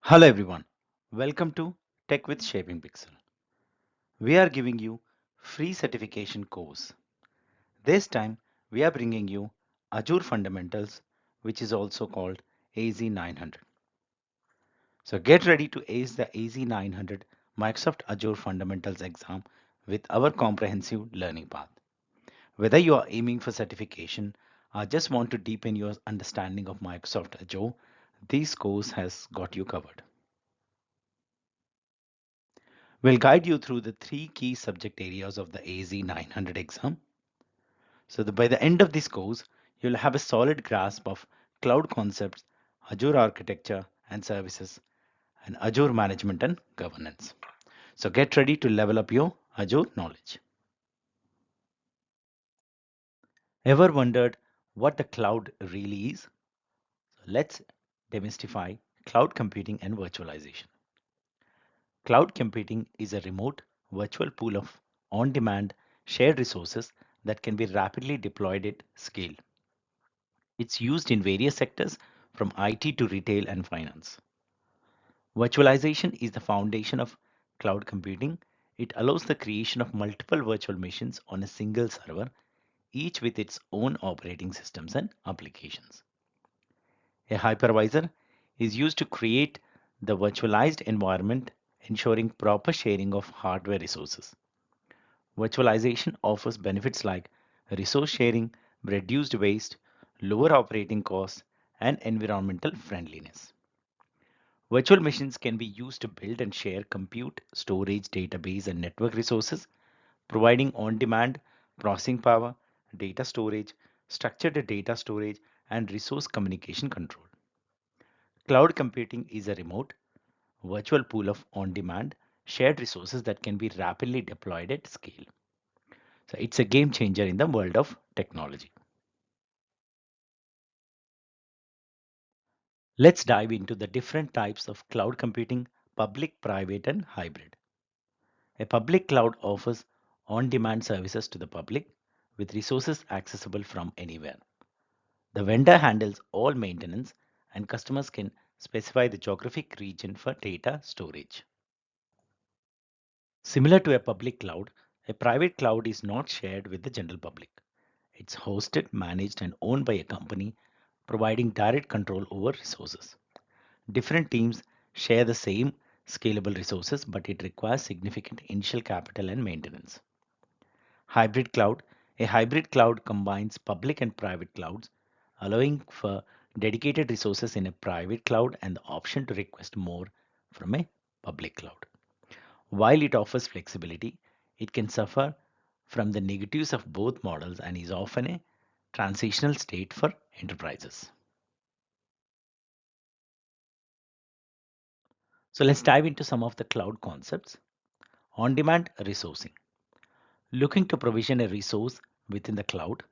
Hello everyone, welcome to Tech with Shaping Pixel. We are giving you free certification course. This time we are bringing you Azure Fundamentals, which is also called AZ-900. So get ready to ace the AZ-900 Microsoft Azure Fundamentals exam with our comprehensive learning path. Whether you are aiming for certification or just want to deepen your understanding of Microsoft Azure, this course has got you covered. We'll guide you through the three key subject areas of the AZ-900 exam. So by the end of this course, you'll have a solid grasp of cloud concepts, Azure architecture and services, and Azure management and governance. So get ready to level up your Azure knowledge. Ever wondered what the cloud really is? Let's demystify cloud computing and virtualization. Cloud computing is a remote, virtual pool of on-demand shared resources that can be rapidly deployed at scale. It's used in various sectors from IT to retail and finance. Virtualization is the foundation of cloud computing. It allows the creation of multiple virtual machines on a single server, each with its own operating systems and applications. A hypervisor is used to create the virtualized environment, ensuring proper sharing of hardware resources. Virtualization offers benefits like resource sharing, reduced waste, lower operating costs, and environmental friendliness. Virtual machines can be used to build and share compute, storage, database, and network resources, providing on demand processing power, data storage, structured data storage, and resource communication control. Cloud computing is a remote, virtual pool of on demand shared resources that can be rapidly deployed at scale. So it's a game changer in the world of technology. Let's dive into the different types of cloud computing: public, private, and hybrid. A public cloud offers on demand services to the public with resources accessible from anywhere. The vendor handles all maintenance, and customers can specify the geographic region for data storage. Similar to a public cloud, a private cloud is not shared with the general public. It's hosted, managed, and owned by a company, providing direct control over resources. Different teams share the same scalable resources, but it requires significant initial capital and maintenance. Hybrid cloud. A hybrid cloud combines public and private clouds, allowing for dedicated resources in a private cloud and the option to request more from a public cloud. While it offers flexibility, it can suffer from the negatives of both models and is often a transitional state for enterprises. So let's dive into some of the cloud concepts. On-demand resourcing. Looking to provision a resource within the cloud.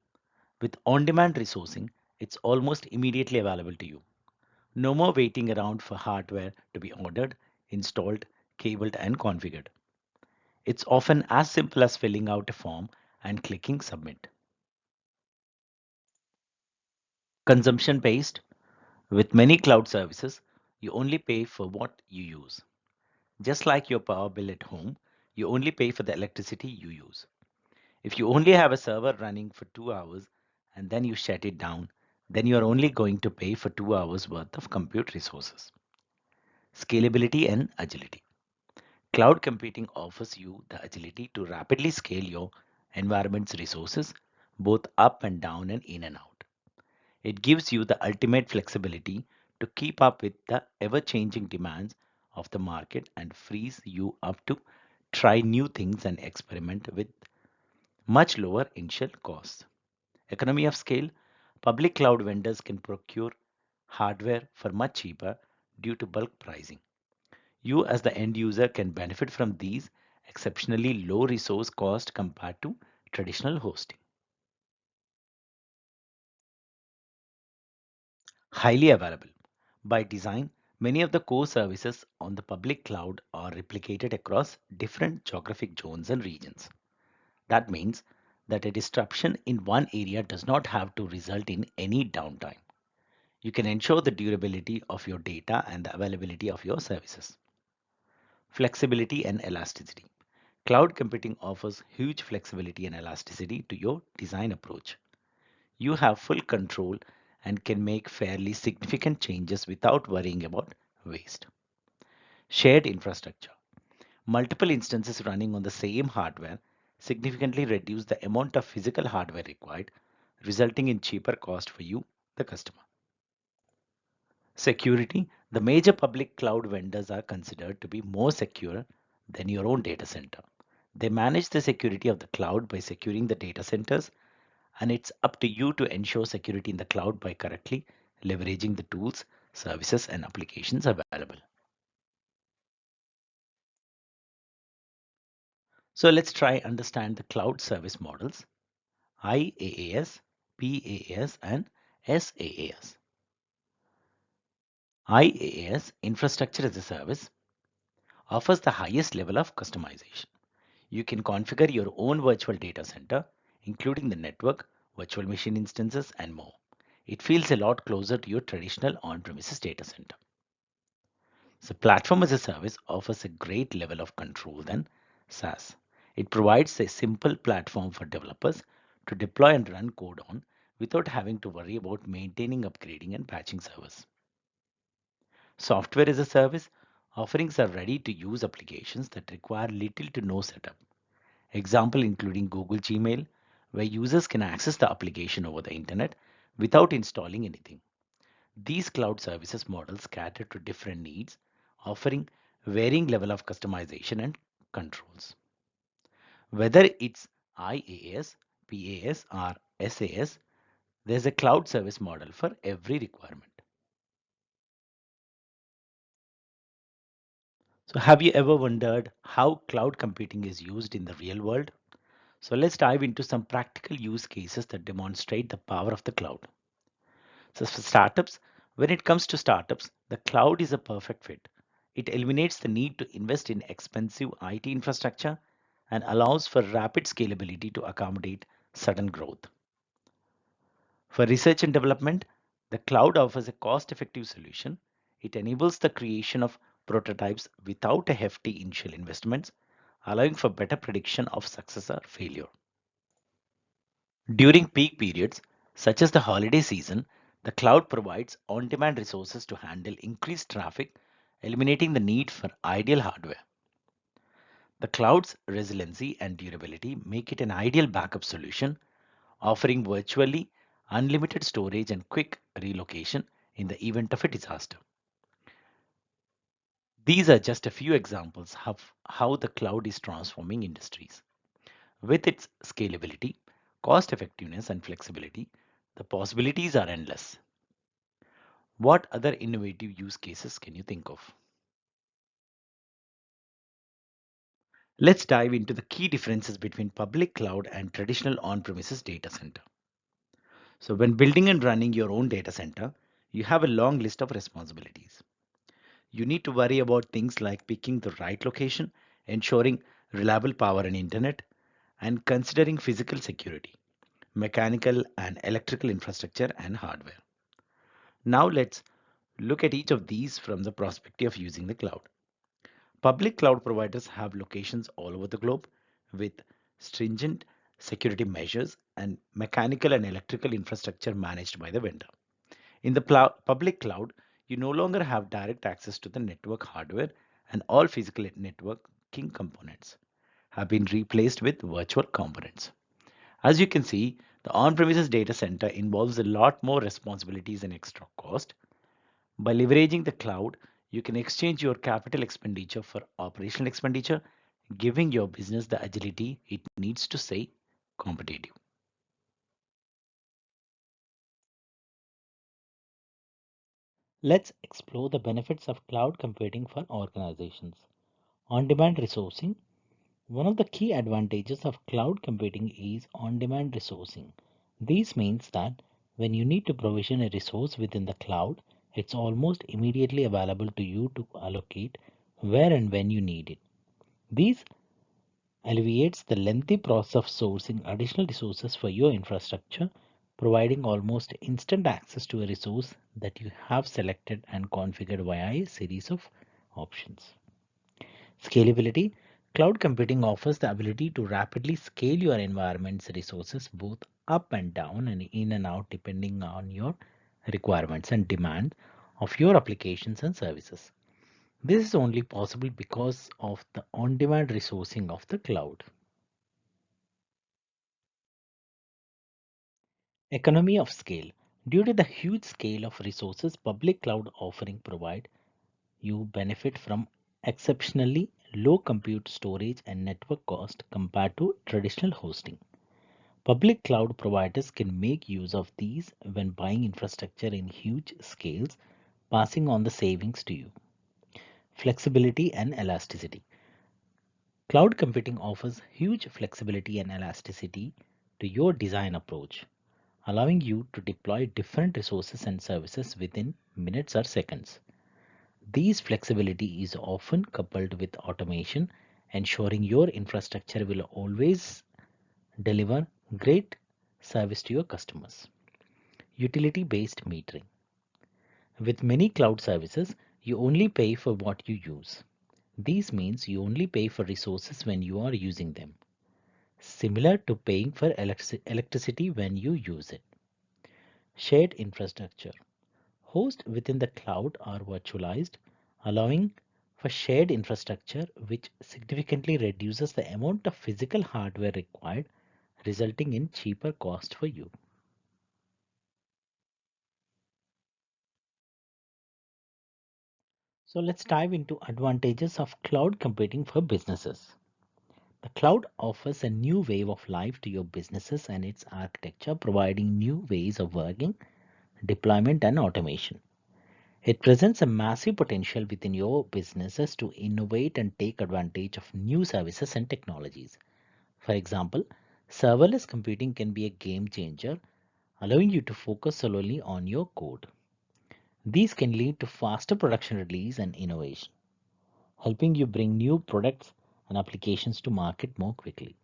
With on-demand resourcing, it's almost immediately available to you. No more waiting around for hardware to be ordered, installed, cabled, and configured. It's often as simple as filling out a form and clicking submit. Consumption based. With many cloud services, you only pay for what you use. Just like your power bill at home, you only pay for the electricity you use. If you only have a server running for 2 hours and then you shut it down, then you are only going to pay for 2 hours worth of compute resources. Scalability and agility. Cloud computing offers you the agility to rapidly scale your environment's resources, both up and down and in and out. It gives you the ultimate flexibility to keep up with the ever changing demands of the market and frees you up to try new things and experiment with much lower initial costs. Economy of scale. Public cloud vendors can procure hardware for much cheaper due to bulk pricing. You, as the end user, can benefit from these exceptionally low resource cost compared to traditional hosting. Highly available. By design, many of the core services on the public cloud are replicated across different geographic zones and regions. That means that a disruption in one area does not have to result in any downtime. You can ensure the durability of your data and the availability of your services. Flexibility and elasticity. Cloud computing offers huge flexibility and elasticity to your design approach. You have full control and can make fairly significant changes without worrying about waste. Shared infrastructure. Multiple instances running on the same hardware significantly reduce the amount of physical hardware required, resulting in cheaper cost for you, the customer. Security. The major public cloud vendors are considered to be more secure than your own data center. They manage the security of the cloud by securing the data centers, and it's up to you to ensure security in the cloud by correctly leveraging the tools, services, and applications available. So let's try understand the cloud service models: IaaS, PaaS, and SaaS. IaaS, infrastructure as a service, offers the highest level of customization. You can configure your own virtual data center, including the network, virtual machine instances, and more. It feels a lot closer to your traditional on-premises data center. So platform as a service offers a great level of control than SaaS. It provides a simple platform for developers to deploy and run code on without having to worry about maintaining, upgrading, and patching servers. Software as a service offerings are ready to use applications that require little to no setup. Example including Google Gmail, where users can access the application over the internet without installing anything. These cloud services models cater to different needs, offering varying level of customization and controls. Whether it's IaaS, PaaS, or SaaS, there's a cloud service model for every requirement. So have you ever wondered how cloud computing is used in the real world? So let's dive into some practical use cases that demonstrate the power of the cloud. So for startups, when it comes to startups, the cloud is a perfect fit. It eliminates the need to invest in expensive IT infrastructure and allows for rapid scalability to accommodate sudden growth. For research and development, the cloud offers a cost-effective solution. It enables the creation of prototypes without a hefty initial investments, allowing for better prediction of success or failure. During peak periods, such as the holiday season, the cloud provides on-demand resources to handle increased traffic, eliminating the need for ideal hardware. The cloud's resiliency and durability make it an ideal backup solution, offering virtually unlimited storage and quick relocation in the event of a disaster. These are just a few examples of how the cloud is transforming industries. With its scalability, cost effectiveness, and flexibility, the possibilities are endless. What other innovative use cases can you think of? Let's dive into the key differences between public cloud and traditional on-premises data center. So when building and running your own data center, you have a long list of responsibilities. You need to worry about things like picking the right location, ensuring reliable power and internet, and considering physical security, mechanical and electrical infrastructure, and hardware. Now let's look at each of these from the perspective of using the cloud. Public cloud providers have locations all over the globe with stringent security measures and mechanical and electrical infrastructure managed by the vendor. In the public cloud, you no longer have direct access to the network hardware, and all physical networking components have been replaced with virtual components. As you can see, the on-premises data center involves a lot more responsibilities and extra cost. By leveraging the cloud, you can exchange your capital expenditure for operational expenditure, giving your business the agility it needs to stay competitive. Let's explore the benefits of cloud computing for organizations. On-demand resourcing. One of the key advantages of cloud computing is on-demand resourcing. This means that when you need to provision a resource within the cloud, it's almost immediately available to you to allocate where and when you need it. This alleviates the lengthy process of sourcing additional resources for your infrastructure providing almost instant access to a resource that you have selected and configured via a series of options. Scalability. Cloud computing offers the ability to rapidly scale your environment's resources both up and down and in and out depending on your requirements and demand of your applications and services. This is only possible because of the on-demand resourcing of the cloud. Economy of scale. Due to the huge scale of resources public cloud offering provide, you benefit from exceptionally low compute storage and network cost compared to traditional hosting. Public cloud providers can make use of these when buying infrastructure in huge scales, passing on the savings to you. Flexibility and elasticity. Cloud computing offers huge flexibility and elasticity to your design approach, allowing you to deploy different resources and services within minutes or seconds. This flexibility is often coupled with automation, ensuring your infrastructure will always deliver great service to your customers. Utility-based metering. With many cloud services, you only pay for what you use. This means you only pay for resources when you are using them, similar to paying for electricity when you use it. Shared infrastructure. Hosts within the cloud are virtualized, allowing for shared infrastructure, which significantly reduces the amount of physical hardware required, resulting in cheaper cost for you. So let's dive into advantages of cloud computing for businesses. The cloud offers a new wave of life to your businesses and its architecture, providing new ways of working, deployment, and automation. It presents a massive potential within your businesses to innovate and take advantage of new services and technologies. For example, serverless computing can be a game changer, allowing you to focus solely on your code. These can lead to faster production release and innovation, helping you bring new products and applications to market more quickly.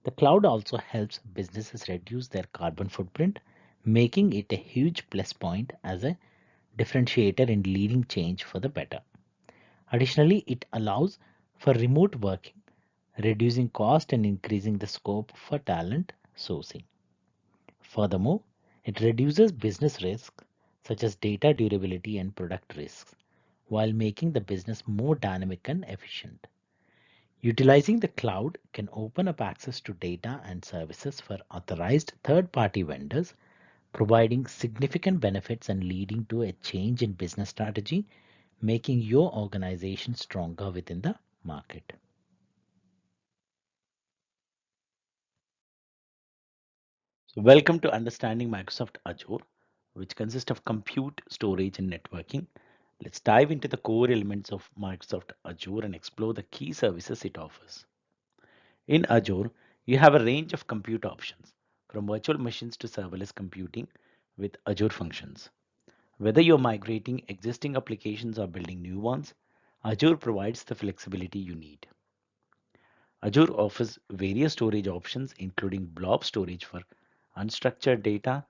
The cloud also helps businesses reduce their carbon footprint, making it a huge plus point as a differentiator in leading change for the better. Additionally, it allows for remote working, reducing cost and increasing the scope for talent sourcing. Furthermore, it reduces business risks such as data durability and product risks while making the business more dynamic and efficient. Utilizing the cloud can open up access to data and services for authorized third-party vendors, providing significant benefits and leading to a change in business strategy, making your organization stronger within the market. So welcome to Understanding Microsoft Azure, which consists of compute, storage, and networking. Let's dive into the core elements of Microsoft Azure and explore the key services it offers. In Azure, you have a range of compute options, from virtual machines to serverless computing with Azure Functions. Whether you're migrating existing applications or building new ones, Azure provides the flexibility you need. Azure offers various storage options, including blob storage for unstructured data,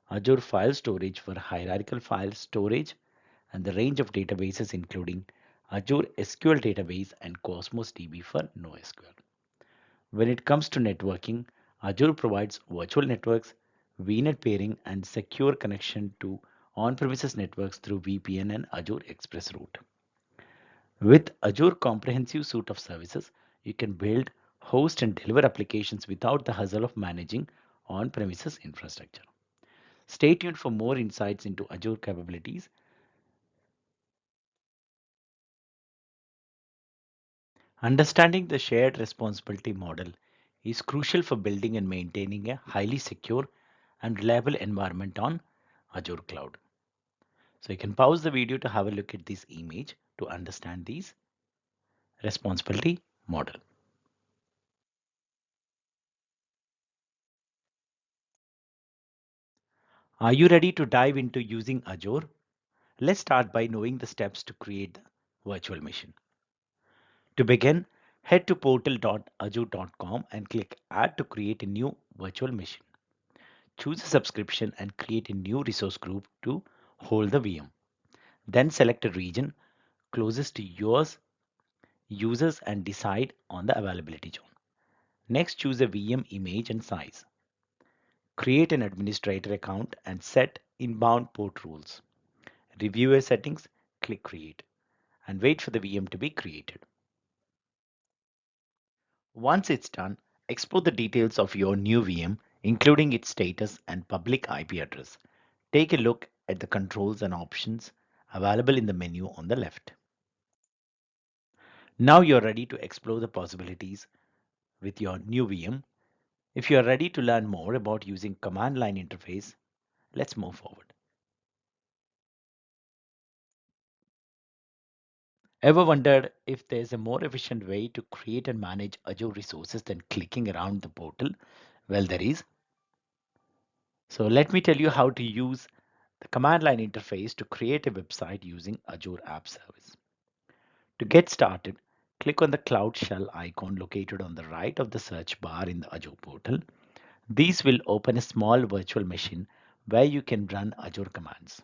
Azure File Storage for hierarchical file storage, and the range of databases including Azure SQL Database and Cosmos DB for NoSQL. When it comes to networking, Azure provides virtual networks, VNet pairing, and secure connection to on-premises networks through VPN and Azure ExpressRoute. With Azure comprehensive suite of services, you can build, host, and deliver applications without the hassle of managing on-premises infrastructure. Stay tuned for more insights into Azure capabilities. Understanding the shared responsibility model is crucial for building and maintaining a highly secure and reliable environment on Azure Cloud. So you can pause the video to have a look at this image to understand this responsibility model. Are you ready to dive into using Azure? Let's start by knowing the steps to create the virtual machine. To begin, head to portal.azure.com and click Add to create a new virtual machine. Choose a subscription and create a new resource group to hold the VM. Then select a region closest to yours users and decide on the availability zone. Next, choose a VM image and size. Create an administrator account and set inbound port rules. Review your settings, click Create, and wait for the VM to be created. Once it's done, explore the details of your new VM, including its status and public IP address. Take a look at the controls and options available in the menu on the left. Now you're ready to explore the possibilities with your new VM. If you're ready to learn more about using command line interface, let's move forward. Ever wondered if there's a more efficient way to create and manage Azure resources than clicking around the portal? Well, there is. So let me tell you how to use the command line interface to create a website using Azure App Service. To get started, click on the Cloud Shell icon located on the right of the search bar in the Azure portal. These will open a small virtual machine where you can run Azure commands.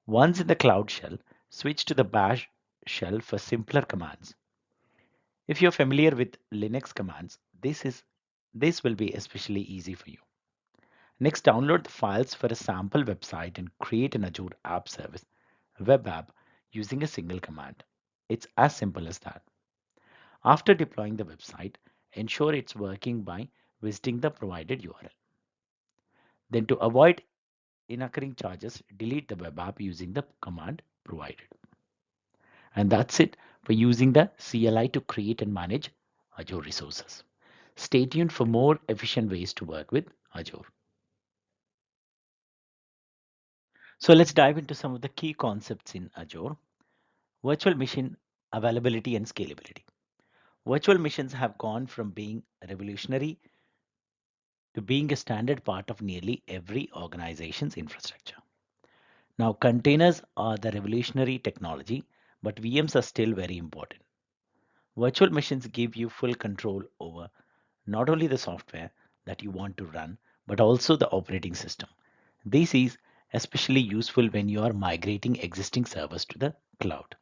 Once in the Cloud Shell, switch to the Bash shell for simpler commands. If you're familiar with Linux commands, this will be especially easy for you. Next, download the files for a sample website and create an Azure App Service web app using a single command. It's as simple as that. After deploying the website, ensure it's working by visiting the provided URL. Then to avoid incurring charges, delete the web app using the command provided. And that's it for using the CLI to create and manage Azure resources. Stay tuned for more efficient ways to work with Azure. So let's dive into some of the key concepts in Azure. Virtual machine availability and scalability. Virtual machines have gone from being revolutionary to being a standard part of nearly every organization's infrastructure. Now, containers are the revolutionary technology, but VMs are still very important. Virtual machines give you full control over not only the software that you want to run, but also the operating system. This is especially useful when you are migrating existing servers to the cloud.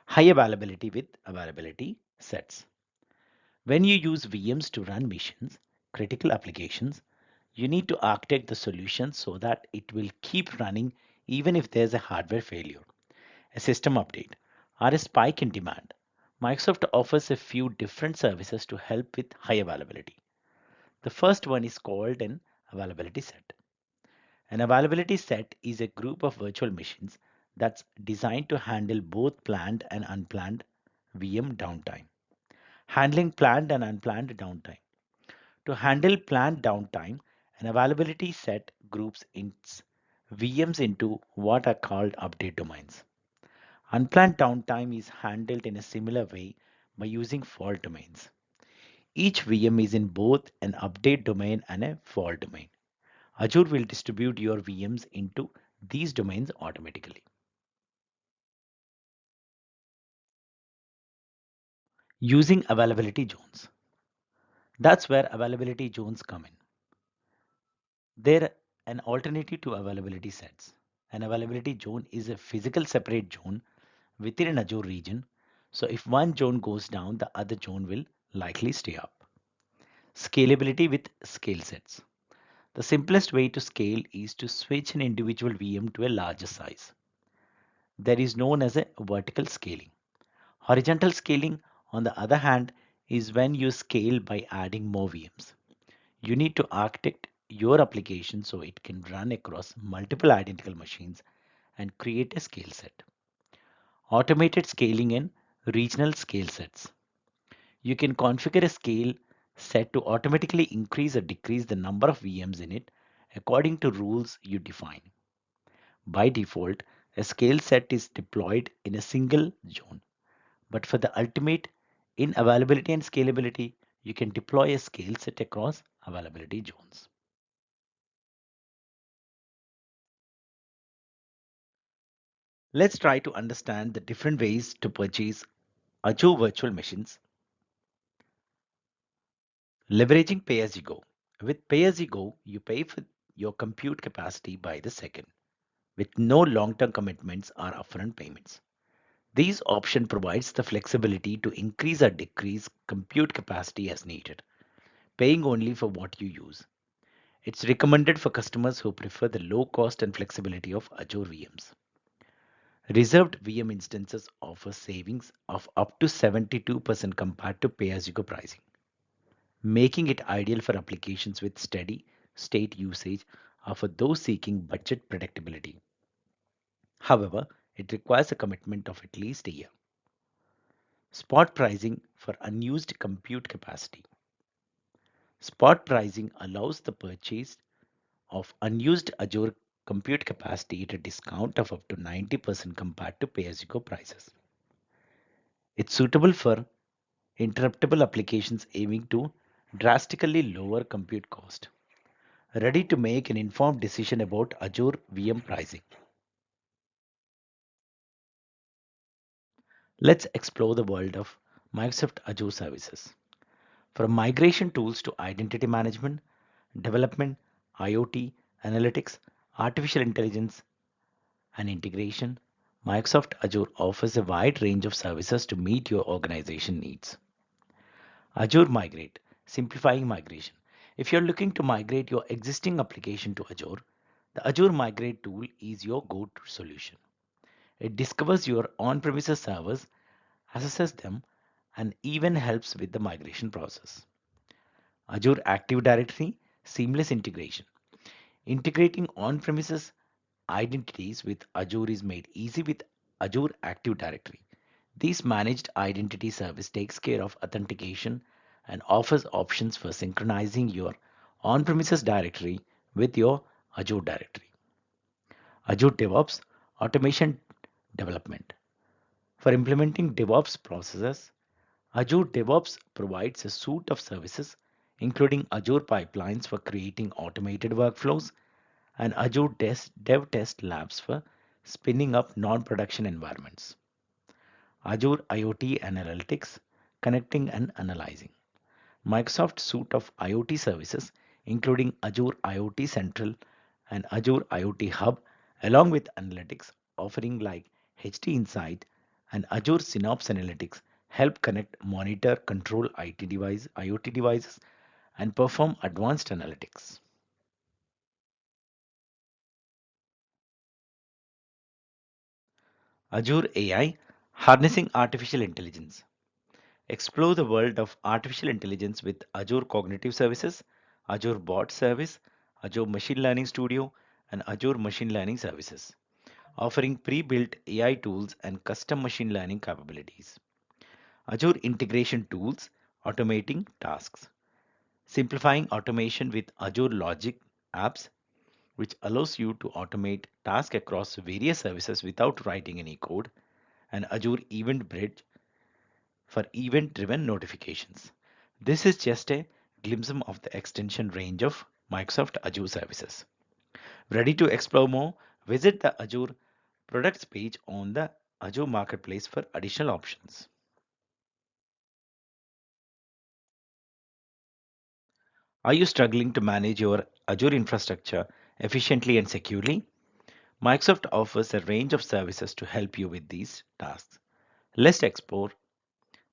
High availability with availability sets. When you use VMs to run missions, critical applications, you need to architect the solution so that it will keep running even if there's a hardware failure, a system update, or a spike in demand. Microsoft offers a few different services to help with high availability. The first one is called an availability set. An availability set is a group of virtual machines that's designed to handle both planned and unplanned VM downtime. Handling planned and unplanned downtime. To handle planned downtime, an availability set groups its VMs into what are called update domains. Unplanned downtime is handled in a similar way by using fault domains. Each VM is in both an update domain and a fault domain. Azure will distribute your VMs into these domains automatically. Using availability zones. That's where availability zones come in. They're an alternative to availability sets. An availability zone is a physical separate zone within an Azure region. So if one zone goes down, the other zone will likely stay up. Scalability with scale sets. The simplest way to scale is to switch an individual VM to a larger size. There is known as a vertical scaling. Horizontal scaling, on the other hand, is when you scale by adding more VMs. You need to architect your application so it can run across multiple identical machines and create a scale set. Automated scaling and regional scale sets. You can configure a scale set to automatically increase or decrease the number of VMs in it according to rules you define. By default, a scale set is deployed in a single zone. But for the ultimate in availability and scalability, you can deploy a scale set across availability zones. Let's try to understand the different ways to purchase Azure virtual machines. Leveraging pay-as-you-go. With pay-as-you-go, you pay for your compute capacity by the second, with no long-term commitments or upfront payments. These option provides the flexibility to increase or decrease compute capacity as needed, paying only for what you use. It's recommended for customers who prefer the low cost and flexibility of Azure VMs. Reserved VM instances offer savings of up to 72% compared to pay-as-you-go pricing, making it ideal for applications with steady state usage or for those seeking budget predictability. However, it requires a commitment of at least a year. Spot pricing for unused compute capacity. Spot pricing allows the purchase of unused Azure compute capacity at a discount of up to 90% compared to pay-as-you-go prices. It's suitable for interruptible applications aiming to drastically lower compute cost. Ready to make an informed decision about Azure VM pricing. Let's explore the world of Microsoft Azure services. From migration tools to identity management, development, IoT, analytics, artificial intelligence, and integration, Microsoft Azure offers a wide range of services to meet your organization needs. Azure Migrate, simplifying migration. If you're looking to migrate your existing application to Azure, the Azure Migrate tool is your go-to solution. It discovers your on-premises servers, assesses them, and even helps with the migration process. Azure Active Directory, seamless integration. Integrating on-premises identities with Azure is made easy with Azure Active Directory. This managed identity service takes care of authentication and offers options for synchronizing your on-premises directory with your Azure directory. Azure DevOps automation development. For implementing DevOps processes, Azure DevOps provides a suite of services including Azure pipelines for creating automated workflows and Azure Dev Test Labs for spinning up non-production environments. Azure IoT Analytics, connecting and analyzing. Microsoft suite of IoT services, including Azure IoT Central and Azure IoT Hub, along with analytics offering like HDInsight and Azure Synapse Analytics, help connect, monitor, control IoT devices, and perform advanced analytics. Azure AI, harnessing artificial intelligence. Explore the world of artificial intelligence with Azure Cognitive Services, Azure Bot Service, Azure Machine Learning Studio, and Azure Machine Learning Services, offering pre-built AI tools and custom machine learning capabilities. Azure Integration Tools, automating tasks, simplifying automation with Azure Logic apps, which allows you to automate tasks across various services without writing any code, and Azure Event Bridge for event-driven notifications. This is just a glimpse of the extension range of Microsoft Azure services. Ready to explore more? Visit the Azure products page on the Azure Marketplace for additional options. Are you struggling to manage your Azure infrastructure efficiently and securely? Microsoft offers a range of services to help you with these tasks. Let's explore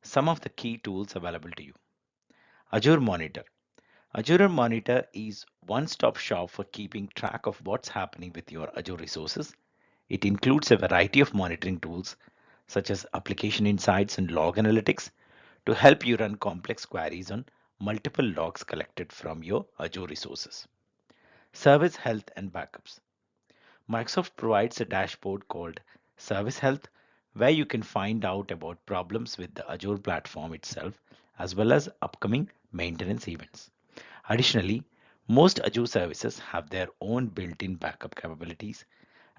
some of the key tools available to you. Azure Monitor. Azure Monitor is one-stop shop for keeping track of what's happening with your Azure resources. It includes a variety of monitoring tools such as application insights and log analytics to help you run complex queries on multiple logs collected from your Azure resources. Service health and backups. Microsoft provides a dashboard called Service Health where you can find out about problems with the Azure platform itself as well as upcoming maintenance events. Additionally, most Azure services have their own built-in backup capabilities,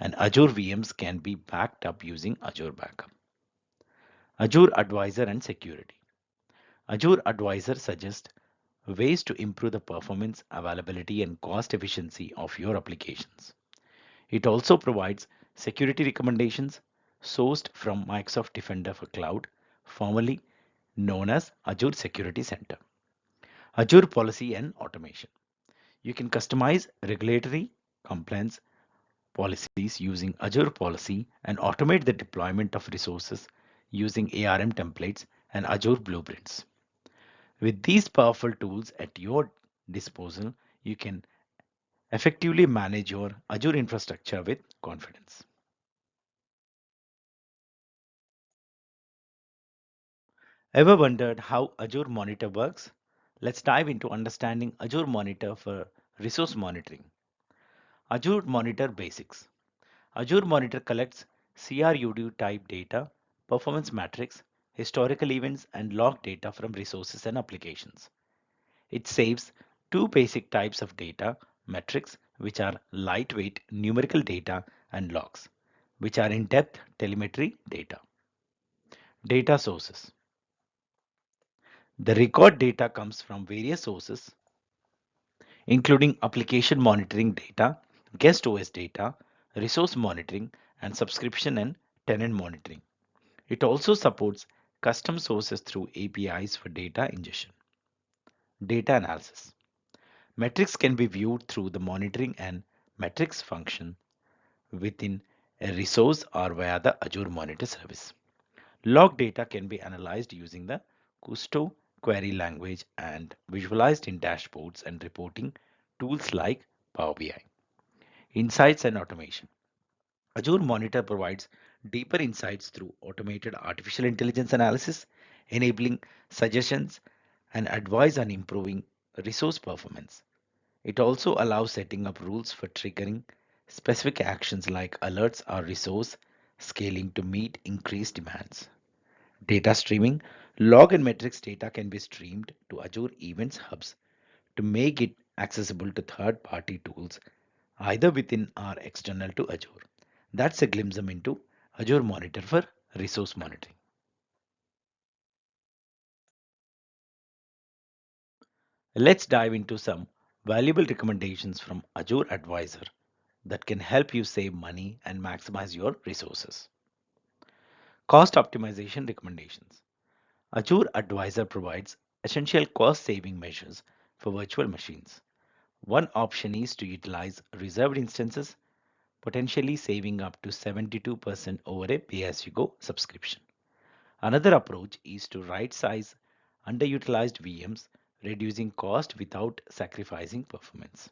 and Azure VMs can be backed up using Azure Backup. Azure Advisor and Security. Azure Advisor suggests ways to improve the performance, availability, and cost efficiency of your applications. It also provides security recommendations sourced from Microsoft Defender for Cloud, formerly known as Azure Security Center. Azure Policy and Automation. You can customize regulatory compliance policies using Azure Policy and automate the deployment of resources using ARM templates and Azure blueprints. With these powerful tools at your disposal, you can effectively manage your Azure infrastructure with confidence. Ever wondered how Azure Monitor works? Let's dive into understanding Azure Monitor for resource monitoring. Azure Monitor Basics. Azure Monitor collects CRUD type data, performance metrics, historical events, and log data from resources and applications. It saves two basic types of data metrics, which are lightweight numerical data, and logs, which are in depth telemetry data. Data sources. The record data comes from various sources, including application monitoring data, guest OS data, resource monitoring, and subscription and tenant monitoring. It also supports custom sources through APIs for data ingestion. Data analysis. Metrics can be viewed through the monitoring and metrics function within a resource or via the Azure Monitor service. Log data can be analyzed using the Custo query language and visualized in dashboards and reporting tools like Power BI. Insights and automation. Azure Monitor provides deeper insights through automated artificial intelligence analysis, enabling suggestions and advice on improving resource performance. It also allows setting up rules for triggering specific actions like alerts or resource scaling to meet increased demands. Data streaming. Log and metrics data can be streamed to Azure Events Hubs to make it accessible to third party tools either within or external to Azure. That's a glimpse into Azure Monitor for resource monitoring. Let's dive into some valuable recommendations from Azure Advisor that can help you save money and maximize your resources. Cost optimization recommendations. Azure Advisor provides essential cost saving measures for virtual machines. One option is to utilize reserved instances, potentially saving up to 72% over a pay as you go subscription. Another approach is to right size underutilized VMs, reducing cost without sacrificing performance.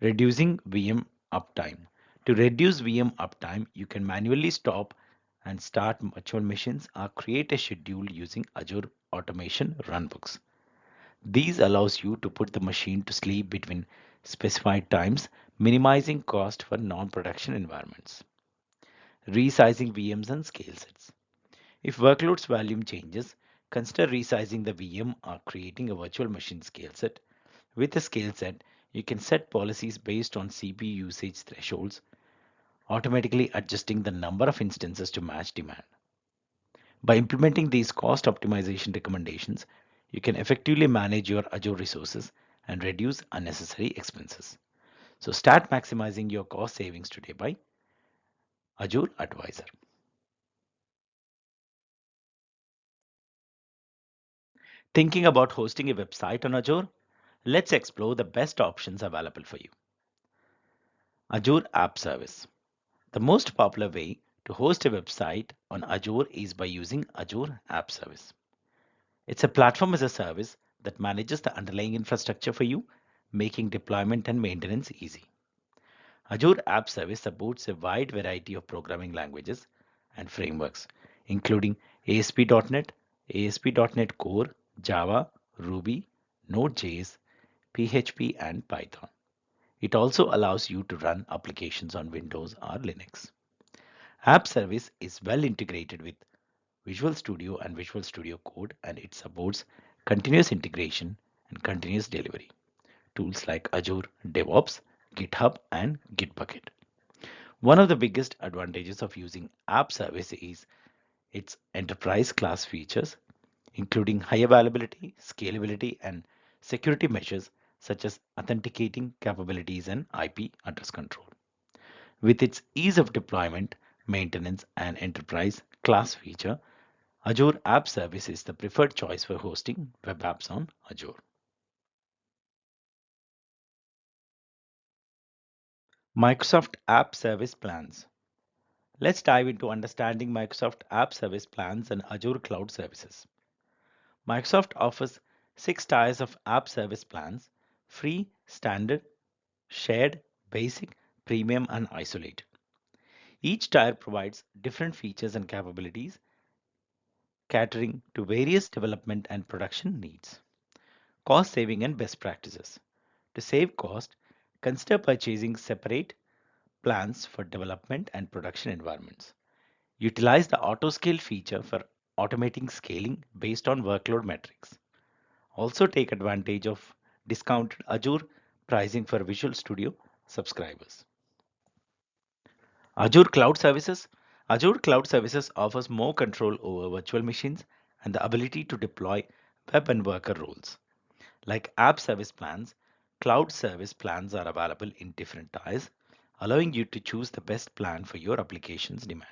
Reducing VM uptime. To reduce VM uptime, you can manually stop and start virtual machines or create a schedule using Azure Automation Runbooks. These allows you to put the machine to sleep between specified times, minimizing cost for non-production environments. Resizing VMs and scale sets. If workloads volume changes, consider resizing the VM or creating a virtual machine scale set. With a scale set, you can set policies based on CPU usage thresholds, automatically adjusting the number of instances to match demand. By implementing these cost optimization recommendations, you can effectively manage your Azure resources and reduce unnecessary expenses. So start maximizing your cost savings today by Azure Advisor. Thinking about hosting a website on Azure? Let's explore the best options available for you. Azure App Service. The most popular way to host a website on Azure is by using Azure App Service. It's a platform as a service that manages the underlying infrastructure for you, making deployment and maintenance easy. Azure App Service supports a wide variety of programming languages and frameworks, including ASP.NET, ASP.NET Core, Java, Ruby, Node.js, PHP, and Python. It also allows you to run applications on Windows or Linux. App Service is well integrated with Visual Studio and Visual Studio Code, and it supports continuous integration and continuous delivery. Tools like Azure DevOps, GitHub, and Gitbucket. One of the biggest advantages of using App Service is its enterprise class features, including high availability, scalability, and security measures such as authenticating capabilities and IP address control. With its ease of deployment, maintenance, and enterprise class feature, Azure App Service is the preferred choice for hosting web apps on Azure. Microsoft App Service Plans. Let's dive into understanding Microsoft App Service Plans and Azure Cloud Services. Microsoft offers 6 tiers of app service plans: free, standard, shared, basic, premium, and isolated. Each tier provides different features and capabilities, catering to various development and production needs. Cost saving and best practices. To save cost, consider purchasing separate plans for development and production environments. Utilize the auto scale feature for automating scaling based on workload metrics. Also take advantage of discounted Azure pricing for Visual Studio subscribers. Azure Cloud Services. Azure Cloud Services offers more control over virtual machines and the ability to deploy web and worker roles. Like app service plans, cloud service plans are available in different tiers, allowing you to choose the best plan for your application's demand.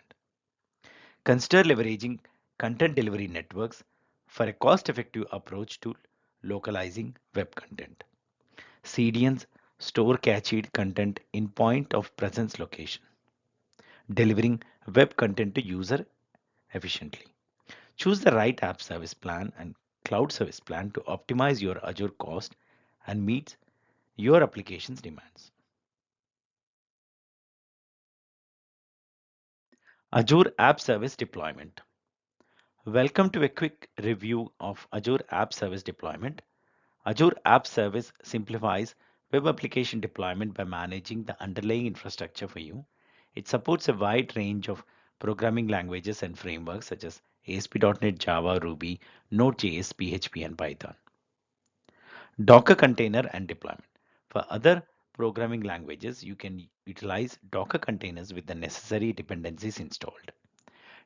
Consider leveraging content delivery networks for a cost-effective approach to localizing web content. CDNs store cached content in point of presence location, delivering web content to user efficiently. Choose the right app service plan and cloud service plan to optimize your Azure cost and meet your application's demands. Azure App Service Deployment. Welcome to a quick review of Azure App Service Deployment. Azure App Service simplifies web application deployment by managing the underlying infrastructure for you. It supports a wide range of programming languages and frameworks such as ASP.NET, Java, Ruby, Node.js, PHP, and Python. Docker container and deployment. For other programming languages, you can utilize Docker containers with the necessary dependencies installed.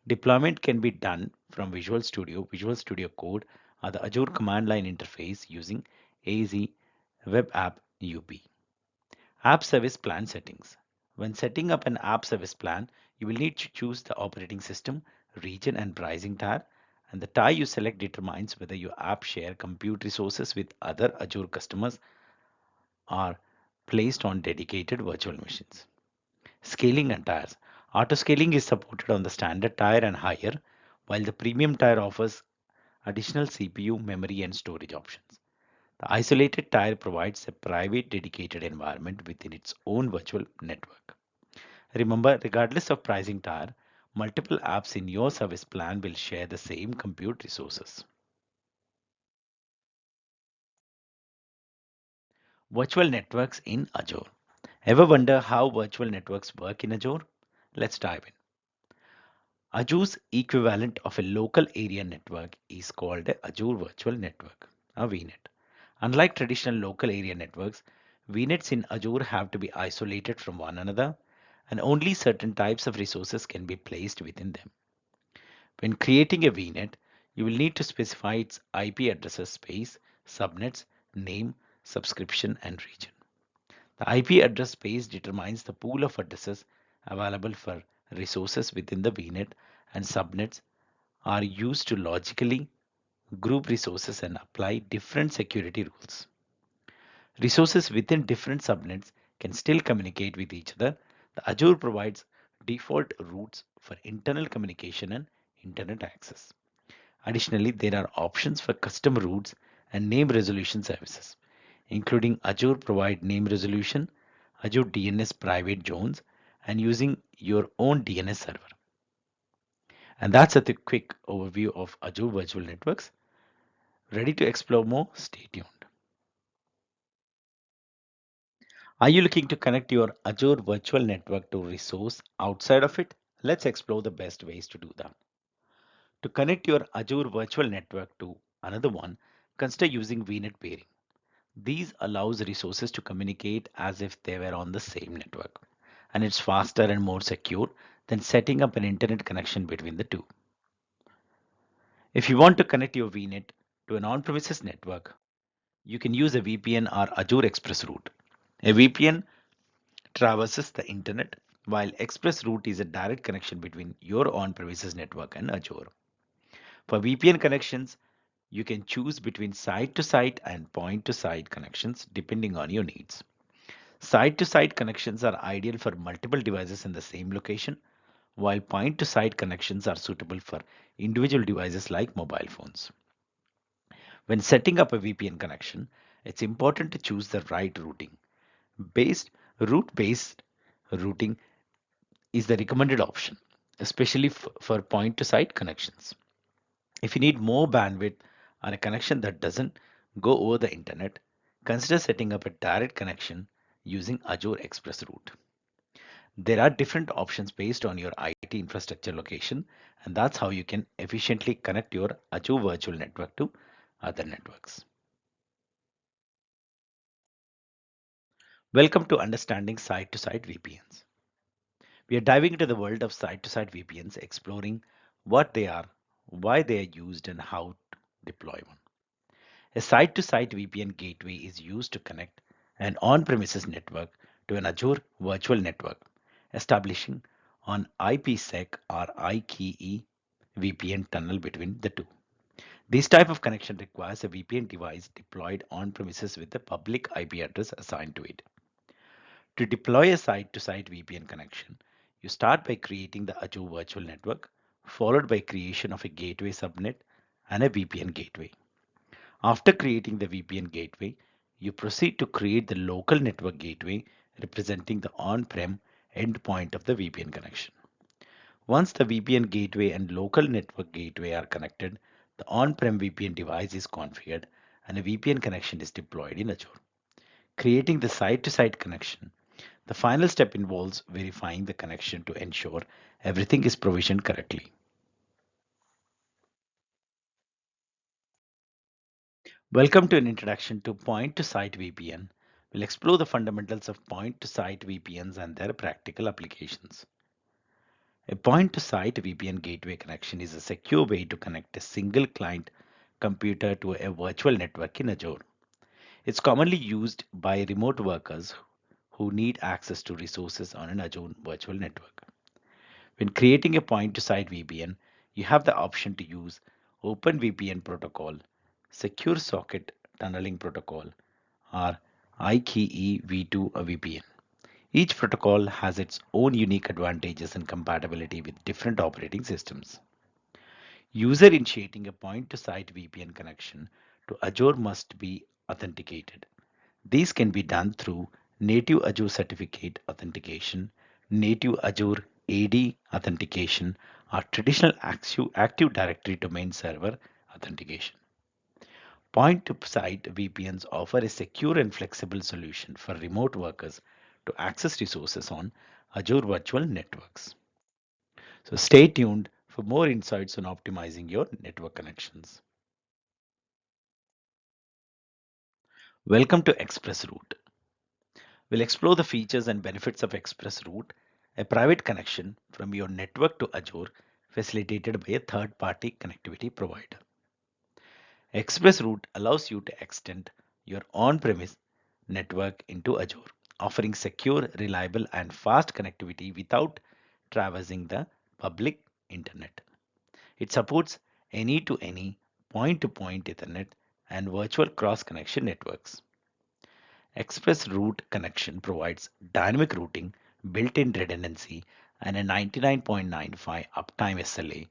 Deployment can be done from Visual Studio, Visual Studio Code, or the Azure command line interface using AZ Web App UP. App Service Plan Settings. When setting up an app service plan, you will need to choose the operating system, region, and pricing tier. And the tier you select determines whether your app share compute resources with other Azure customers or placed on dedicated virtual machines. Scaling and tiers. Auto scaling is supported on the standard tier and higher, while the premium tier offers additional CPU, memory, and storage options. The isolated tier provides a private dedicated environment within its own virtual network. Remember, regardless of pricing tier, multiple apps in your service plan will share the same compute resources. Virtual networks in Azure. Ever wonder how virtual networks work in Azure? Let's dive in. Azure's equivalent of a local area network is called a Azure Virtual Network, a VNet. Unlike traditional local area networks, VNets in Azure have to be isolated from one another, and only certain types of resources can be placed within them. When creating a VNet, you will need to specify its IP addresses space, subnets, name, subscription, and region. The IP address space determines the pool of addresses available for resources within the VNet, and subnets are used to logically group resources and apply different security rules. Resources within different subnets can still communicate with each other. The Azure provides default routes for internal communication and internet access. Additionally, there are options for custom routes and name resolution services, including Azure Provide Name Resolution, Azure DNS Private Zones, and using your own DNS server. And that's a quick overview of Azure Virtual Networks. Ready to explore more? Stay tuned. Are you looking to connect your Azure Virtual Network to a resource outside of it? Let's explore the best ways to do that. To connect your Azure Virtual Network to another one, consider using VNet peering. These allows resources to communicate as if they were on the same network, and it's faster and more secure than setting up an internet connection between the two. If you want to connect your VNet to an on-premises network, you can use a VPN or Azure ExpressRoute. A VPN traverses the internet, while ExpressRoute is a direct connection between your on-premises network and Azure. For VPN connections, you can choose between site-to-site and point-to-site connections depending on your needs. Side-to-side connections are ideal for multiple devices in the same location, while point-to-side connections are suitable for individual devices like mobile phones. When setting up a VPN connection, it's important to choose the right routing. Route-based routing is the recommended option, especially for point-to-side connections. If you need more bandwidth on a connection that doesn't go over the internet, consider setting up a direct connection using Azure ExpressRoute. There are different options based on your IT infrastructure location, and that's how you can efficiently connect your Azure virtual network to other networks. Welcome to Understanding Side-to-Side VPNs. We are diving into the world of side-to-side VPNs, exploring what they are, why they are used, and how to deploy one. A site-to-site VPN gateway is used to connect an on-premises network to an Azure virtual network, establishing an IPsec or IKE VPN tunnel between the two. This type of connection requires a VPN device deployed on-premises with a public IP address assigned to it. To deploy a site-to-site VPN connection, you start by creating the Azure virtual network, followed by creation of a gateway subnet and a VPN gateway. After creating the VPN gateway, you proceed to create the local network gateway representing the on-prem endpoint of the VPN connection. Once the VPN gateway and local network gateway are connected, the on-prem VPN device is configured and a VPN connection is deployed in Azure. Creating the site-to-site connection. The final step involves verifying the connection to ensure everything is provisioned correctly. Welcome to an introduction to point-to-site VPN. We'll explore the fundamentals of point-to-site VPNs and their practical applications. A point-to-site VPN gateway connection is a secure way to connect a single client computer to a virtual network in Azure. It's commonly used by remote workers who need access to resources on an Azure virtual network. When creating a point-to-site VPN, you have the option to use OpenVPN protocol, Secure Socket Tunneling Protocol, or IKE V2 VPN. Each protocol has its own unique advantages and compatibility with different operating systems. User initiating a point-to-site VPN connection to Azure must be authenticated. These can be done through native Azure certificate authentication, native Azure AD authentication, or traditional Active Directory domain server authentication. Point-to-site VPNs offer a secure and flexible solution for remote workers to access resources on Azure virtual networks. So stay tuned for more insights on optimizing your network connections. Welcome to ExpressRoute. We'll explore the features and benefits of ExpressRoute, a private connection from your network to Azure facilitated by a third-party connectivity provider. ExpressRoute allows you to extend your on-premise network into Azure, offering secure, reliable, and fast connectivity without traversing the public internet. It supports any-to-any, point-to-point Ethernet and virtual cross-connection networks. ExpressRoute connection provides dynamic routing, built-in redundancy, and a 99.95 uptime SLA.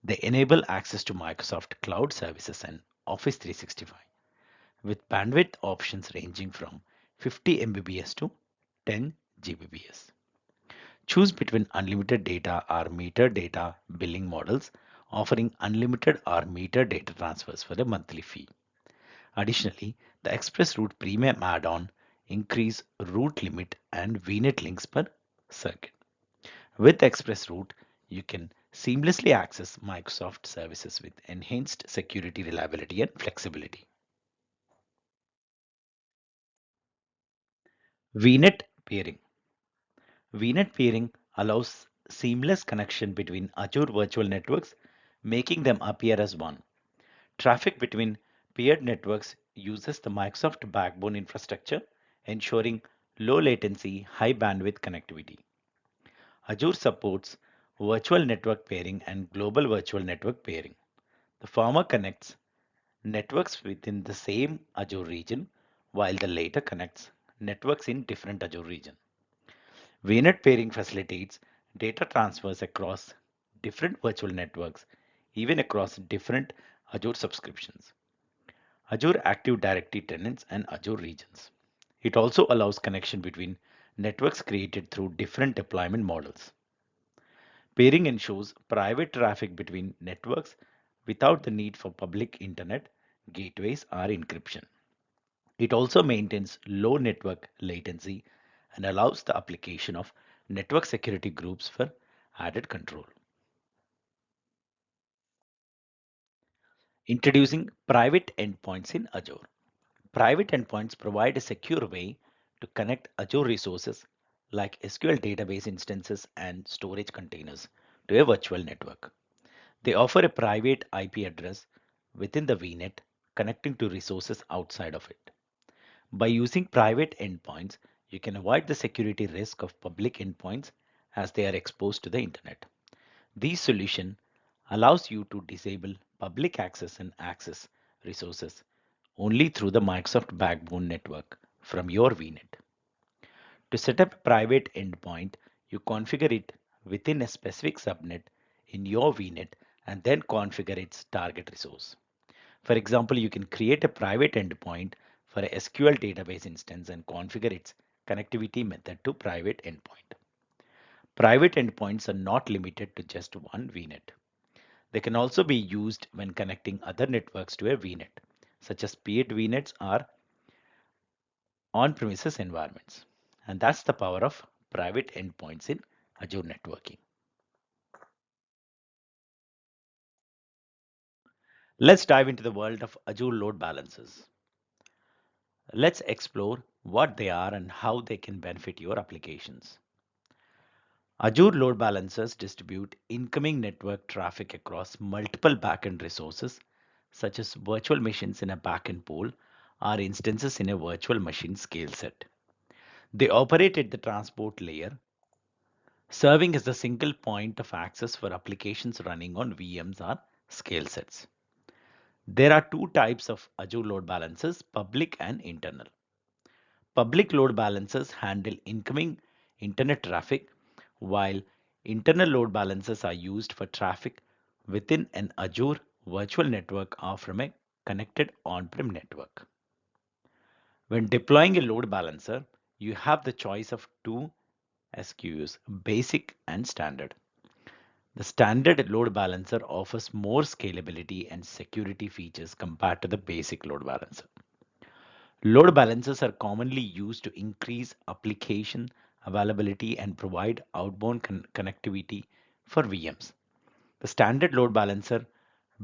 They enable access to Microsoft Cloud Services and Office 365 with bandwidth options ranging from 50 Mbps to 10 Gbps. Choose between unlimited data or meter data billing models, offering unlimited or meter data transfers for a monthly fee. Additionally, the ExpressRoute Premium add-on increase route limit and VNet links per circuit. With ExpressRoute, you can seamlessly access Microsoft services with enhanced security, reliability, and flexibility. VNet peering. VNet peering allows seamless connection between Azure virtual networks, making them appear as one. Traffic between peered networks uses the Microsoft backbone infrastructure, ensuring low latency, high bandwidth connectivity. Azure supports virtual network pairing and global virtual network pairing. The former connects networks within the same Azure region, while the latter connects networks in different Azure regions. VNet pairing facilitates data transfers across different virtual networks, even across different Azure subscriptions, Azure Active Directory tenants, and Azure regions. It also allows connection between networks created through different deployment models. Pairing ensures private traffic between networks without the need for public internet gateways or encryption. It also maintains low network latency and allows the application of network security groups for added control. Introducing private endpoints in Azure. Private endpoints provide a secure way to connect Azure resources like SQL database instances and storage containers to a virtual network. They offer a private IP address within the VNet connecting to resources outside of it. By using private endpoints, you can avoid the security risk of public endpoints as they are exposed to the internet. This solution allows you to disable public access and access resources only through the Microsoft Backbone network from your VNet. To set up a private endpoint, you configure it within a specific subnet in your VNet and then configure its target resource. For example, you can create a private endpoint for a SQL database instance and configure its connectivity method to private endpoint. Private endpoints are not limited to just one VNet. They can also be used when connecting other networks to a VNet, such as peered VNets or on-premises environments. And that's the power of private endpoints in Azure networking. Let's dive into the world of Azure load balancers. Let's explore what they are and how they can benefit your applications. Azure load balancers distribute incoming network traffic across multiple backend resources, such as virtual machines in a backend pool or instances in a virtual machine scale set. They operate at the transport layer, serving as the single point of access for applications running on VMs or scale sets. There are two types of Azure load balancers, public and internal. Public load balancers handle incoming internet traffic, while internal load balancers are used for traffic within an Azure virtual network or from a connected on-prem network. When deploying a load balancer, you have the choice of two SKUs, basic and standard. The standard load balancer offers more scalability and security features compared to the basic load balancer. Load balancers are commonly used to increase application availability and provide outbound connectivity for VMs. The standard load balancer,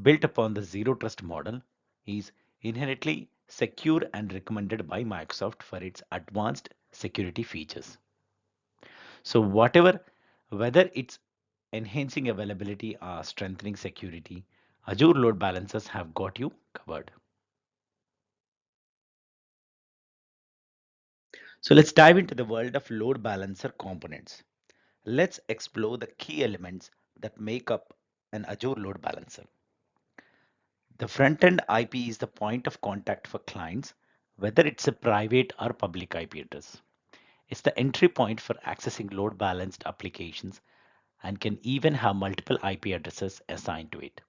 built upon the zero trust model, is inherently secure and recommended by Microsoft for its advanced security features. So, whether it's enhancing availability or strengthening security, Azure load balancers have got you covered. So, let's dive into the world of load balancer components. Let's explore the key elements that make up an Azure load balancer. The front-end IP is the point of contact for clients, whether it's a private or public IP address. It's the entry point for accessing load balanced applications and can even have multiple IP addresses assigned to it.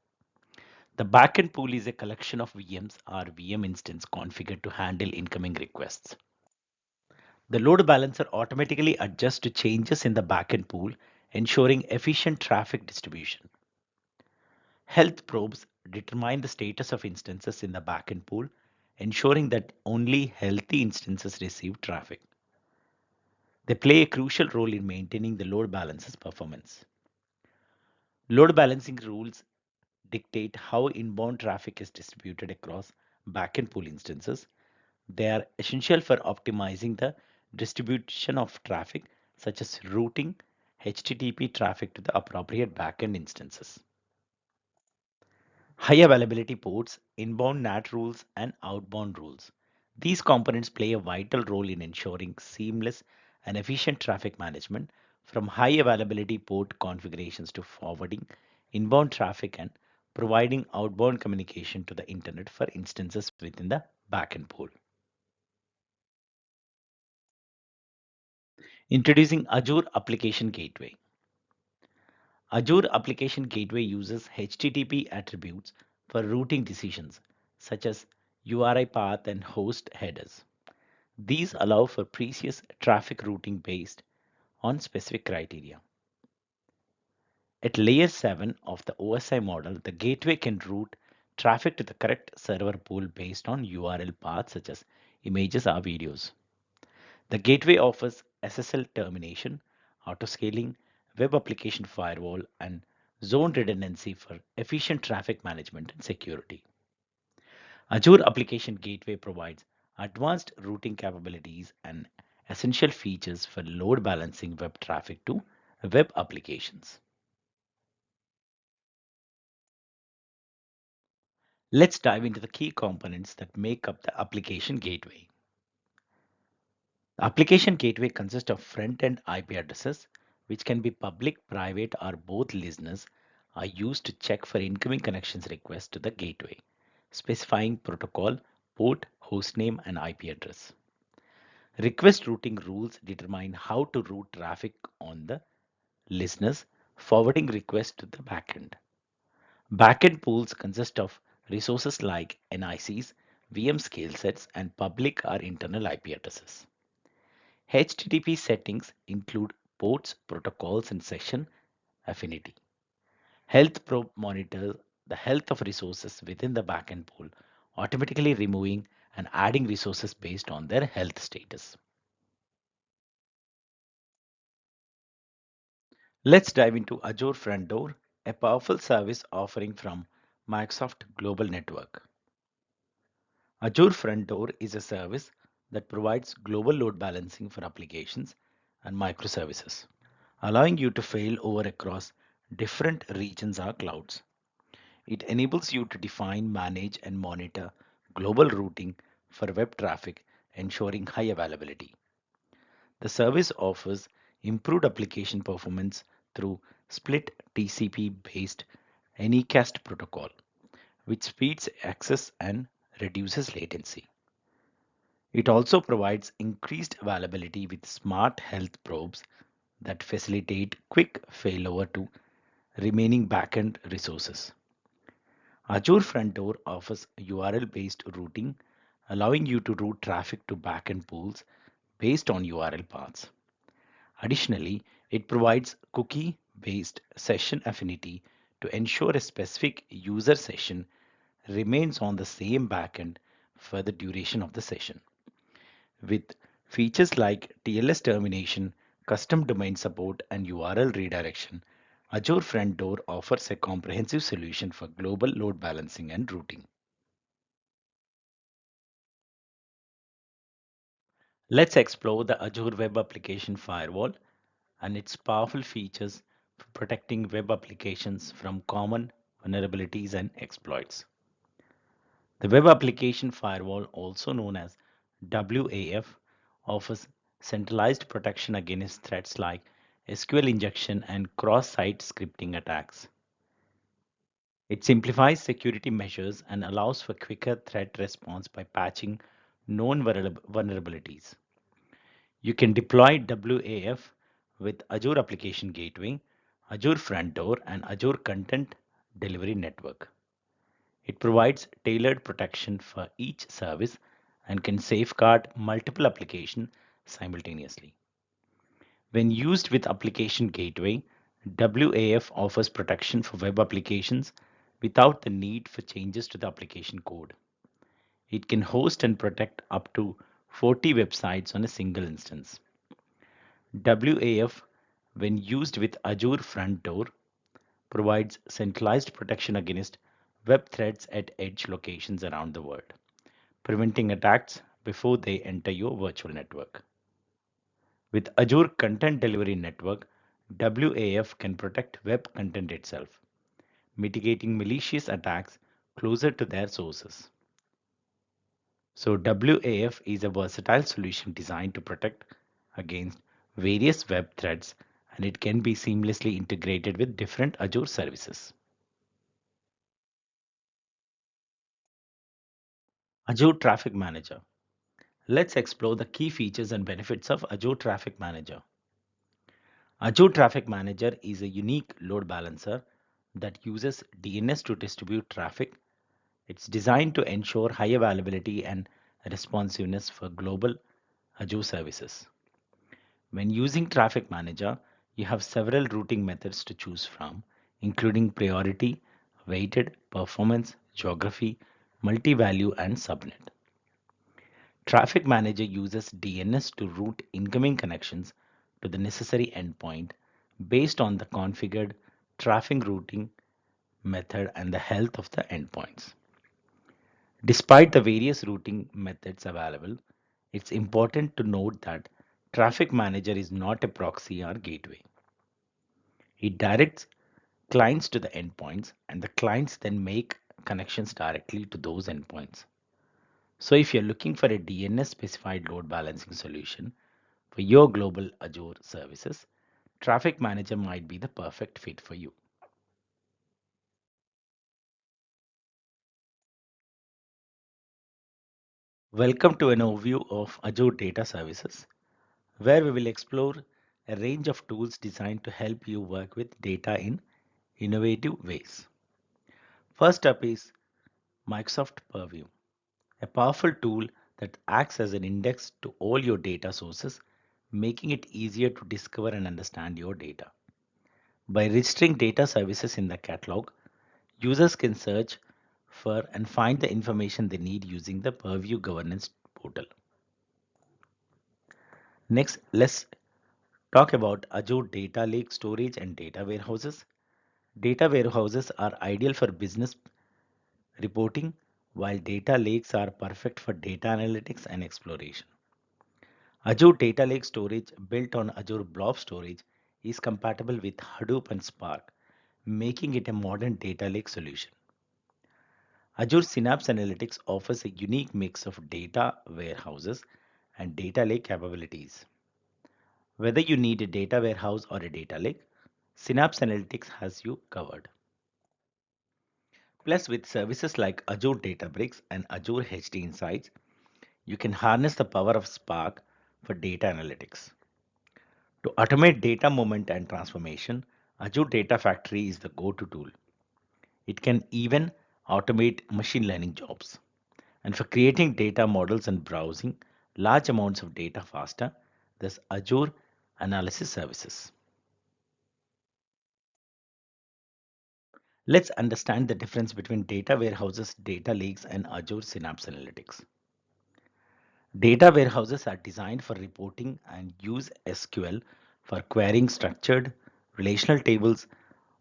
The backend pool is a collection of VMs or VM instance configured to handle incoming requests. The load balancer automatically adjusts to changes in the backend pool, ensuring efficient traffic distribution. Health probes determine the status of instances in the backend pool, ensuring that only healthy instances receive traffic. They play a crucial role in maintaining the load balancer's performance. Load balancing rules dictate how inbound traffic is distributed across backend pool instances. They are essential for optimizing the distribution of traffic, such as routing HTTP traffic to the appropriate backend instances. High availability ports, inbound NAT rules, and outbound rules. These components play a vital role in ensuring seamless and efficient traffic management, from high availability port configurations to forwarding inbound traffic and providing outbound communication to the internet for instances within the backend pool. Introducing Azure Application Gateway. Azure Application Gateway uses HTTP attributes for routing decisions, such as URI path and host headers. These allow for precise traffic routing based on specific criteria. At layer 7 of the OSI model, the gateway can route traffic to the correct server pool based on URL paths such as images or videos. The gateway offers SSL termination, autoscaling, web application firewall, and zone redundancy for efficient traffic management and security. Azure Application Gateway provides advanced routing capabilities and essential features for load balancing web traffic to web applications. Let's dive into the key components that make up the application gateway. The application gateway consists of front-end IP addresses, which can be public, private, or both. Listeners are used to check for incoming connections requests to the gateway, specifying protocol, port, hostname, and IP address. Request routing rules determine how to route traffic on the listeners, forwarding requests to the backend. Backend pools consist of resources like NICs, VM scale sets, and public or internal IP addresses. HTTP settings include ports, protocols, and session affinity. Health probe monitors the health of resources within the backend pool, automatically removing and adding resources based on their health status. Let's dive into Azure Front Door, a powerful service offering from Microsoft Global Network. Azure Front Door is a service that provides global load balancing for applications and microservices, allowing you to fail over across different regions or clouds. It enables you to define, manage, and monitor global routing for web traffic, ensuring high availability. The service offers improved application performance through split TCP based Anycast protocol, which speeds access and reduces latency. It also provides increased availability with smart health probes that facilitate quick failover to remaining backend resources. Azure Front Door offers URL-based routing, allowing you to route traffic to backend pools based on URL paths. Additionally, it provides cookie-based session affinity to ensure a specific user session remains on the same backend for the duration of the session. With features like TLS termination, custom domain support, and URL redirection, Azure Front Door offers a comprehensive solution for global load balancing and routing. Let's explore the Azure Web Application Firewall and its powerful features for protecting web applications from common vulnerabilities and exploits. The Web Application Firewall, also known as WAF, offers centralized protection against threats like SQL injection and cross-site scripting attacks. It simplifies security measures and allows for quicker threat response by patching known vulnerabilities. You can deploy WAF with Azure Application Gateway, Azure Front Door, and Azure Content Delivery Network. It provides tailored protection for each service and can safeguard multiple applications simultaneously. When used with Application Gateway, WAF offers protection for web applications without the need for changes to the application code. It can host and protect up to 40 websites on a single instance. WAF, when used with Azure Front Door, provides centralized protection against web threats at edge locations around the world, preventing attacks before they enter your virtual network. With Azure Content Delivery Network, WAF can protect web content itself, mitigating malicious attacks closer to their sources. So, WAF is a versatile solution designed to protect against various web threats, and it can be seamlessly integrated with different Azure services. Azure Traffic Manager. Let's explore the key features and benefits of Azure Traffic Manager. Azure Traffic Manager is a unique load balancer that uses DNS to distribute traffic. It's designed to ensure high availability and responsiveness for global Azure services. When using Traffic Manager, you have several routing methods to choose from, including priority, weighted, performance, geography, multi-value, and subnet. Traffic Manager uses DNS to route incoming connections to the necessary endpoint based on the configured traffic routing method and the health of the endpoints. Despite the various routing methods available, it's important to note that Traffic Manager is not a proxy or gateway. It directs clients to the endpoints, and the clients then make connections directly to those endpoints. So if you're looking for a DNS specified load balancing solution for your global Azure services, Traffic Manager might be the perfect fit for you. Welcome to an overview of Azure Data Services, where we will explore a range of tools designed to help you work with data in innovative ways. First up is Microsoft Purview, a powerful tool that acts as an index to all your data sources, making it easier to discover and understand your data. By registering data services in the catalog, users can search for and find the information they need using the Purview governance portal. Next, let's talk about Azure Data Lake Storage and Data Warehouses. Data warehouses are ideal for business reporting, while data lakes are perfect for data analytics and exploration. Azure Data Lake Storage, built on Azure Blob Storage, is compatible with Hadoop and Spark, making it a modern data lake solution. Azure Synapse Analytics offers a unique mix of data warehouses and data lake capabilities. Whether you need a data warehouse or a data lake, Synapse Analytics has you covered. Plus, with services like Azure Databricks and Azure HDInsight, you can harness the power of Spark for data analytics. To automate data movement and transformation, Azure Data Factory is the go-to tool. It can even automate machine learning jobs. And for creating data models and browsing large amounts of data faster, there's Azure Analysis Services. Let's understand the difference between data warehouses, data lakes, and Azure Synapse Analytics. Data warehouses are designed for reporting and use SQL for querying structured relational tables.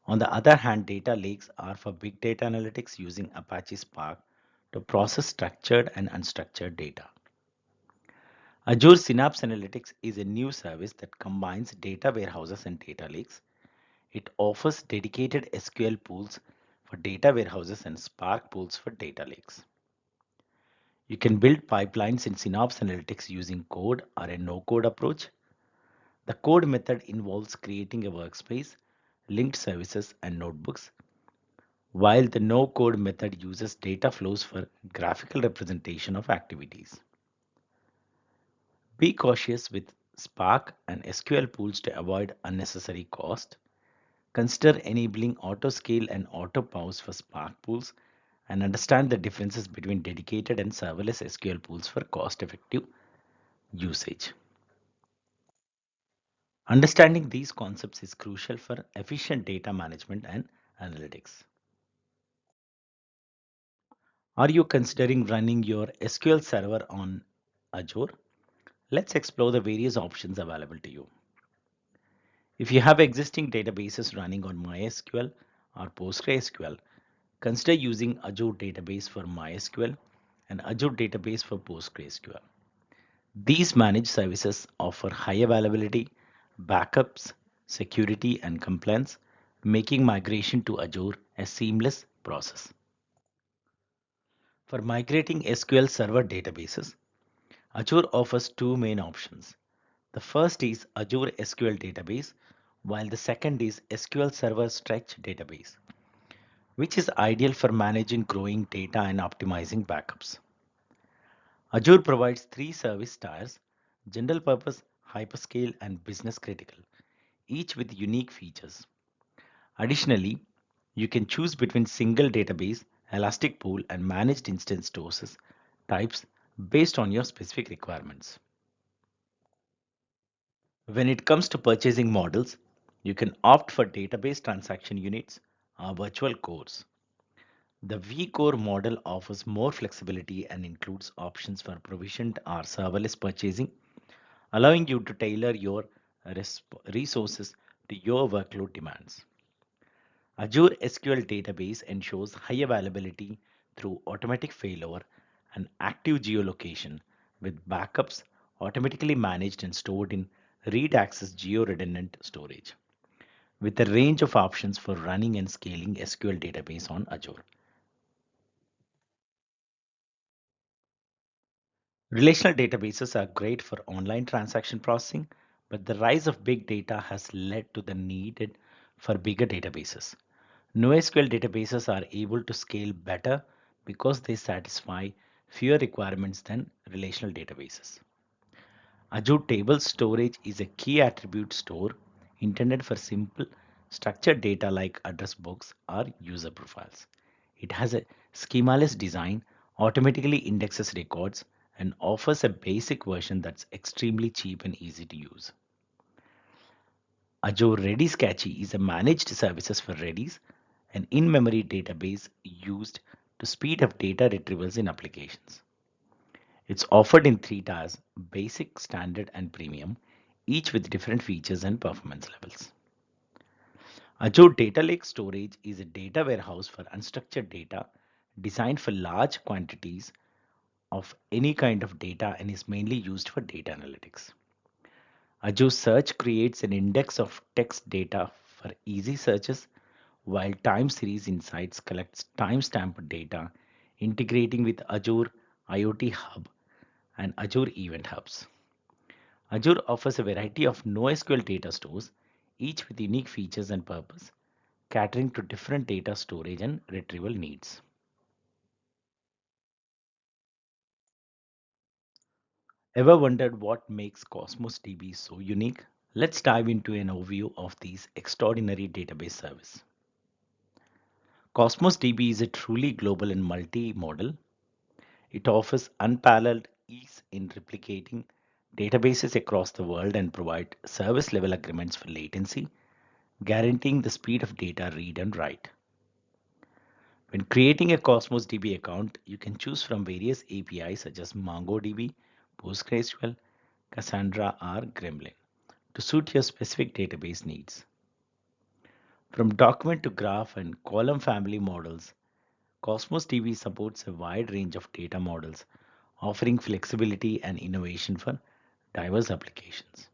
On the other hand, data lakes are for big data analytics using Apache Spark to process structured and unstructured data. Azure Synapse Analytics is a new service that combines data warehouses and data lakes. It offers dedicated SQL pools for data warehouses and Spark pools for data lakes. You can build pipelines in Synapse Analytics using code or a no-code approach. The code method involves creating a workspace, linked services, and notebooks, while the no-code method uses data flows for graphical representation of activities. Be cautious with Spark and SQL pools to avoid unnecessary cost. Consider enabling auto scale and auto pause for Spark pools and understand the differences between dedicated and serverless SQL pools for cost effective usage. Understanding these concepts is crucial for efficient data management and analytics. Are you considering running your SQL server on Azure? Let's explore the various options available to you. If you have existing databases running on MySQL or PostgreSQL, consider using Azure Database for MySQL and Azure Database for PostgreSQL. These managed services offer high availability, backups, security, and compliance, making migration to Azure a seamless process. For migrating SQL Server databases, Azure offers two main options. The first is Azure SQL Database, while the second is SQL Server Stretch Database, which is ideal for managing growing data and optimizing backups. Azure provides three service tiers: general purpose, hyperscale, and business critical. each with unique features. Additionally, you can choose between single database, elastic pool, and managed instance sources types based on your specific requirements. When it comes to purchasing models, you can opt for database transaction units or virtual cores. The vCore model offers more flexibility and includes options for provisioned or serverless purchasing, allowing you to tailor your resources to your workload demands. Azure SQL database ensures high availability through automatic failover and active geolocation, with backups automatically managed and stored in read access geo-redundant storage, with a range of options for running and scaling SQL database on Azure. Relational databases are great for online transaction processing, but the rise of big data has led to the need for bigger databases. NoSQL databases are able to scale better because they satisfy fewer requirements than relational databases. Azure Table Storage is a key attribute store intended for simple structured data like address books or user profiles. It has a schemaless design, automatically indexes records, and offers a basic version that's extremely cheap and easy to use. Azure Redis Cache is a managed services for Redis, an in-memory database used to speed up data retrievals in applications. It's offered in three tiers: basic, standard, and premium, each with different features and performance levels. Azure Data Lake Storage is a data warehouse for unstructured data designed for large quantities of any kind of data and is mainly used for data analytics. Azure Search creates an index of text data for easy searches, while Time Series Insights collects time-stamped data, integrating with Azure IoT Hub and Azure Event Hubs. Azure offers a variety of NoSQL data stores, each with unique features and purpose, catering to different data storage and retrieval needs. Ever wondered what makes Cosmos DB so unique? Let's dive into an overview of these extraordinary database service. Cosmos DB is a truly global and multi-model. It offers unparalleled ease in replicating databases across the world and provide service level agreements for latency, guaranteeing the speed of data read and write. When creating a Cosmos DB account, you can choose from various APIs such as MongoDB, PostgreSQL, Cassandra, or Gremlin to suit your specific database needs. From document to graph and column family models, Cosmos DB supports a wide range of data models, offering flexibility and innovation for diverse applications.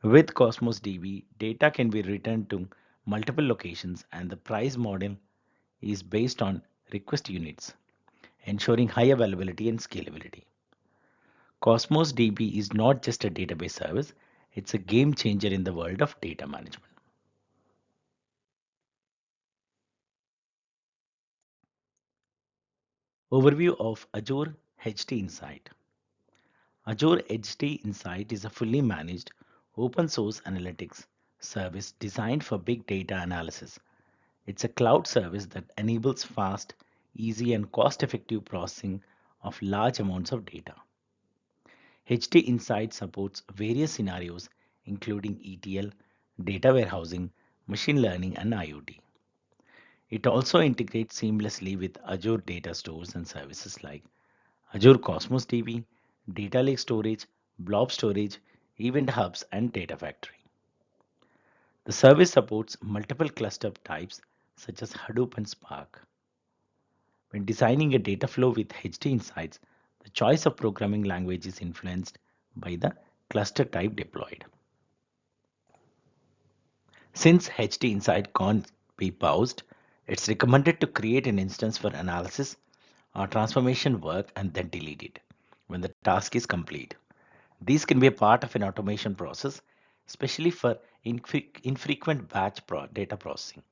With Cosmos DB, data can be written to multiple locations and the price model is based on request units, ensuring high availability and scalability. Cosmos DB is not just a database service, it's a game changer in the world of data management. Overview of Azure HDInsight. Azure HDInsight is a fully managed open source analytics service designed for big data analysis. It's a cloud service that enables fast, easy, and cost effective processing of large amounts of data. HDInsight supports various scenarios, including ETL, data warehousing, machine learning, and IoT. It also integrates seamlessly with Azure data stores and services like Azure Cosmos DB, Data Lake Storage, Blob Storage, Event Hubs, and Data Factory. The service supports multiple cluster types such as Hadoop and Spark. When designing a data flow with HDInsights, the choice of programming language is influenced by the cluster type deployed. Since HDInsight can't be paused, it's recommended to create an instance for analysis or transformation work and then delete it when the task is complete. These can be a part of an automation process, especially for infrequent batch data processing.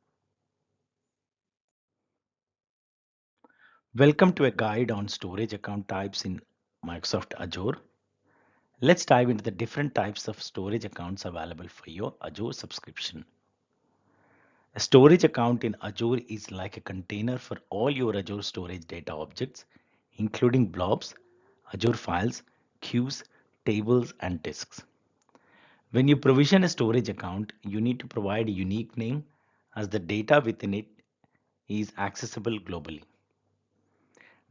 Welcome to a guide on storage account types in Microsoft Azure. Let's dive into the different types of storage accounts available for your Azure subscription. A storage account in Azure is like a container for all your Azure storage data objects, including blobs, Azure files, queues, tables, and disks. When you provision a storage account, you need to provide a unique name as the data within it is accessible globally.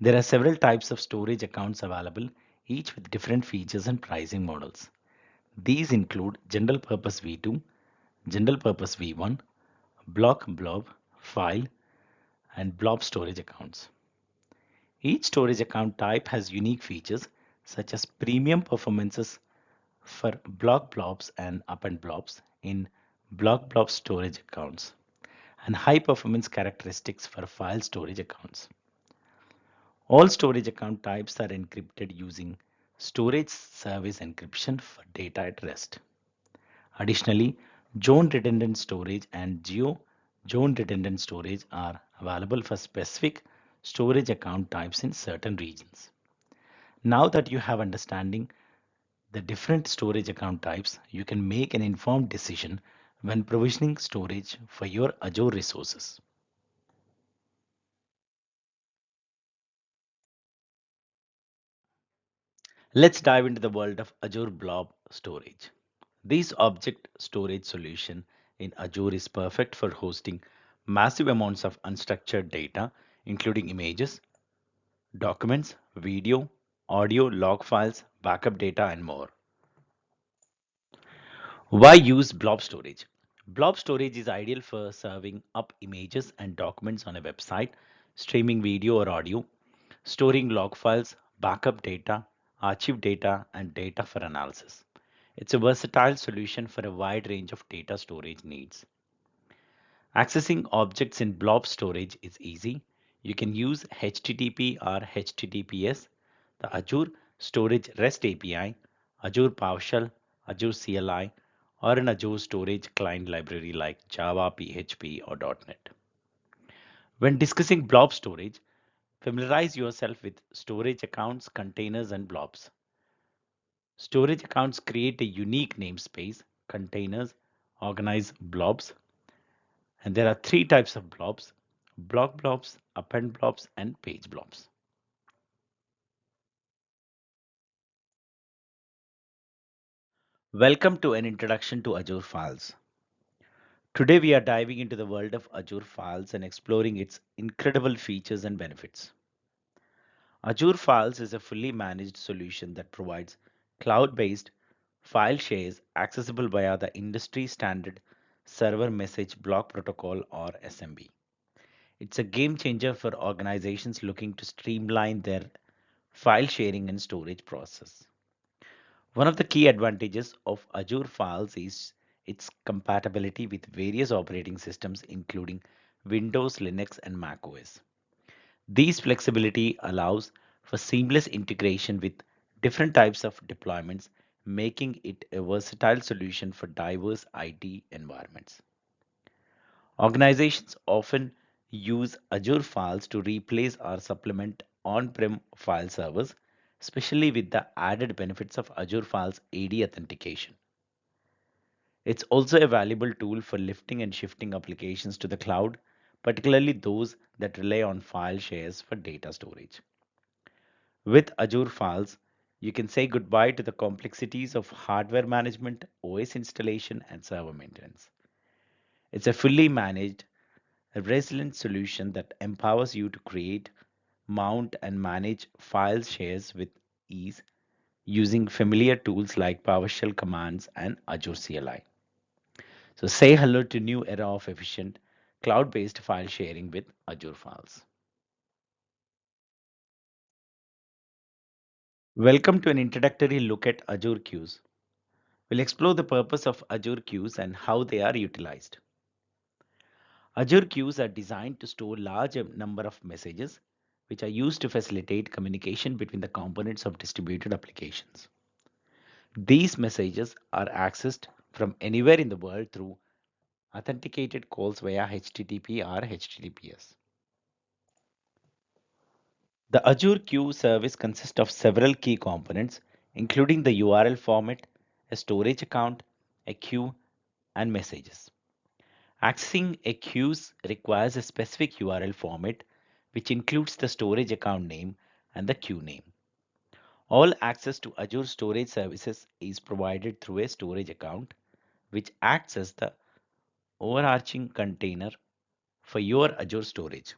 There are several types of storage accounts available, each with different features and pricing models. These include General Purpose V2, General Purpose V1, Block Blob, File, and Blob storage accounts. Each storage account type has unique features such as premium performances for block blobs and append blobs in block blob storage accounts, and high performance characteristics for file storage accounts. All storage account types are encrypted using storage service encryption for data at rest. Additionally, zone redundant storage and geo zone redundant storage are available for specific storage account types in certain regions. Now that you have understanding the different storage account types, you can make an informed decision when provisioning storage for your Azure resources. Let's dive into the world of Azure Blob Storage. This object storage solution in Azure is perfect for hosting massive amounts of unstructured data, including images, documents, video, audio, log files, backup data, and more. Why use blob storage? Blob storage is ideal for serving up images and documents on a website, streaming video or audio, storing log files, backup data, archive data, and data for analysis. It's a versatile solution for a wide range of data storage needs. Accessing objects in blob storage is easy. You can use HTTP or HTTPS, the Azure Storage REST API, Azure PowerShell, Azure CLI, or an Azure Storage Client library like Java, PHP, or .NET. When discussing blob storage, familiarize yourself with storage accounts, containers, and blobs. Storage accounts create a unique namespace. Containers organize blobs. And there are three types of blobs: block blobs, append blobs, and page blobs. Welcome to an introduction to Azure Files. Today we are diving into the world of Azure Files and exploring its incredible features and benefits. Azure Files is a fully managed solution that provides cloud-based file shares accessible via the industry standard Server Message Block Protocol or SMB. It's a game changer for organizations looking to streamline their file sharing and storage process. One of the key advantages of Azure Files is its compatibility with various operating systems including Windows, Linux, and macOS. This flexibility allows for seamless integration with different types of deployments, making it a versatile solution for diverse IT environments. Organizations often use Azure Files to replace or supplement on-prem file servers, especially with the added benefits of Azure Files AD authentication. It's also a valuable tool for lifting and shifting applications to the cloud, particularly those that rely on file shares for data storage. With Azure Files, you can say goodbye to the complexities of hardware management, OS installation, and server maintenance. It's a fully managed, resilient solution that empowers you to create, mount, and manage file shares with ease using familiar tools like PowerShell commands and Azure CLI. So say hello to new era of efficient cloud-based file sharing with Azure Files. Welcome to an introductory look at Azure Queues. We'll explore the purpose of Azure Queues and how they are utilized. Azure Queues are designed to store large number of messages which are used to facilitate communication between the components of distributed applications. These messages are accessed from anywhere in the world through authenticated calls via HTTP or HTTPS. The Azure Queue service consists of several key components, including the URL format, a storage account, a queue, and messages. Accessing a queue requires a specific URL format, which includes the storage account name and the queue name. All access to Azure storage services is provided through a storage account, which acts as the overarching container for your Azure storage.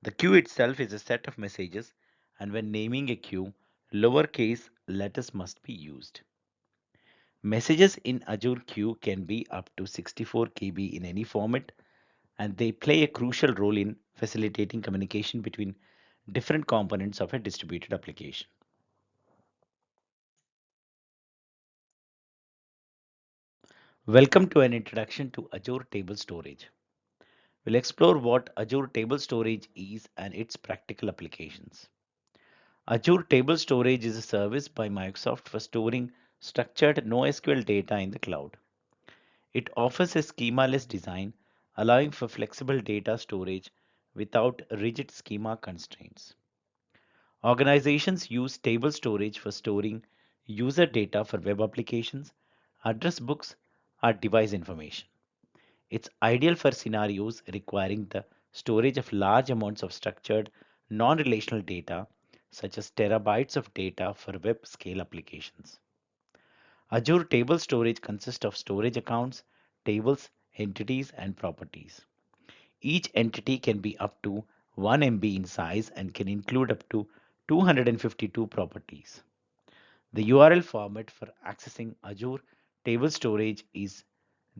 The queue itself is a set of messages, and when naming a queue, lowercase letters must be used. Messages in Azure queue can be up to 64 KB in any format, and they play a crucial role in facilitating communication between different components of a distributed application. Welcome to an introduction to Azure Table Storage. We'll explore what Azure Table Storage is and its practical applications. Azure Table Storage is a service by Microsoft for storing structured NoSQL data in the cloud. It offers a schema-less design, allowing for flexible data storage without rigid schema constraints. Organizations use table storage for storing user data for web applications, address books, or device information. It's ideal for scenarios requiring the storage of large amounts of structured, non relational data, such as terabytes of data for web scale applications. Azure Table Storage consists of storage accounts, tables, entities, and properties. Each entity can be up to 1 MB in size and can include up to 252 properties. The URL format for accessing Azure Table Storage is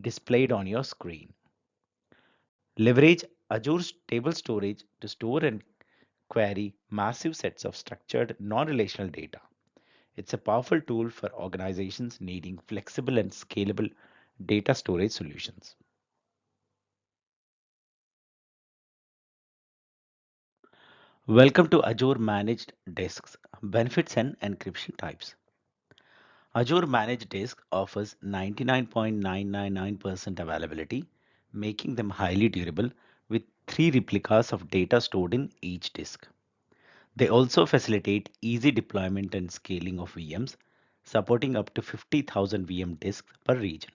displayed on your screen. Leverage Azure's table storage to store and query massive sets of structured non-relational data. It's a powerful tool for organizations needing flexible and scalable data storage solutions. Welcome to Azure Managed Disks, Benefits and Encryption Types. Azure Managed Disk offers 99.999% availability, making them highly durable with three replicas of data stored in each disk. They also facilitate easy deployment and scaling of VMs, supporting up to 50,000 VM disks per region.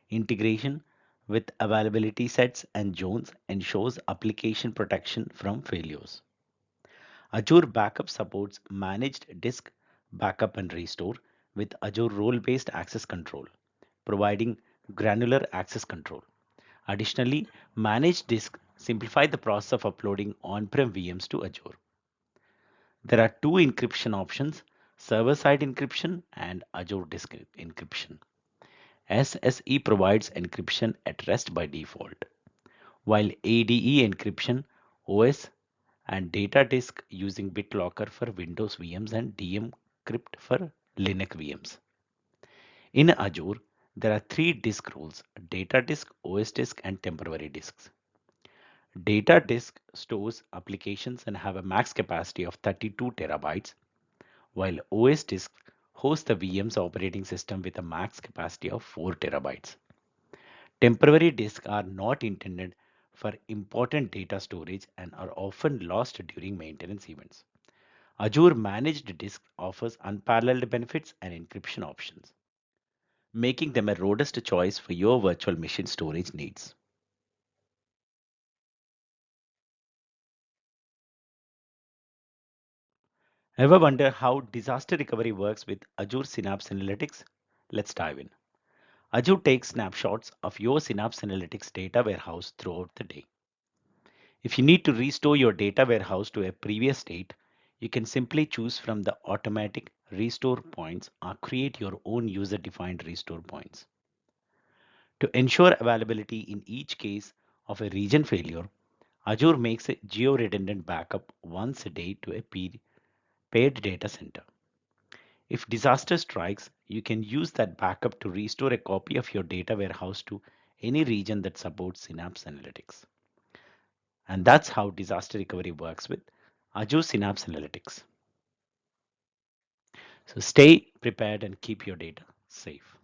Integration with availability sets and zones ensures application protection from failures. Azure Backup supports managed disk backup and restore with Azure role-based access control, providing granular access control. Additionally, managed disk simplify the process of uploading on-prem VMs to Azure. There are two encryption options, server-side encryption and Azure Disk Encryption. SSE provides encryption at rest by default, while ADE encryption OS and data disk using BitLocker for Windows VMs and dmcrypt for Linux VMs. In Azure, there are three disk rules, data disk, OS disk, and temporary disks. Data disk stores applications and have a max capacity of 32 terabytes, while OS disk hosts the VM's operating system with a max capacity of 4 terabytes. Temporary disks are not intended for important data storage and are often lost during maintenance events. Azure Managed Disk offers unparalleled benefits and encryption options, making them a robust choice for your virtual machine storage needs. Ever wonder how disaster recovery works with Azure Synapse Analytics? Let's dive in. Azure takes snapshots of your Synapse Analytics data warehouse throughout the day. If you need to restore your data warehouse to a previous state, you can simply choose from the automatic restore points or create your own user-defined restore points. To ensure availability in each case of a region failure, Azure makes a geo-redundant backup once a day to a paired data center. If disaster strikes, you can use that backup to restore a copy of your data warehouse to any region that supports Synapse Analytics. And that's how disaster recovery works with Azure Synapse Analytics. So stay prepared and keep your data safe.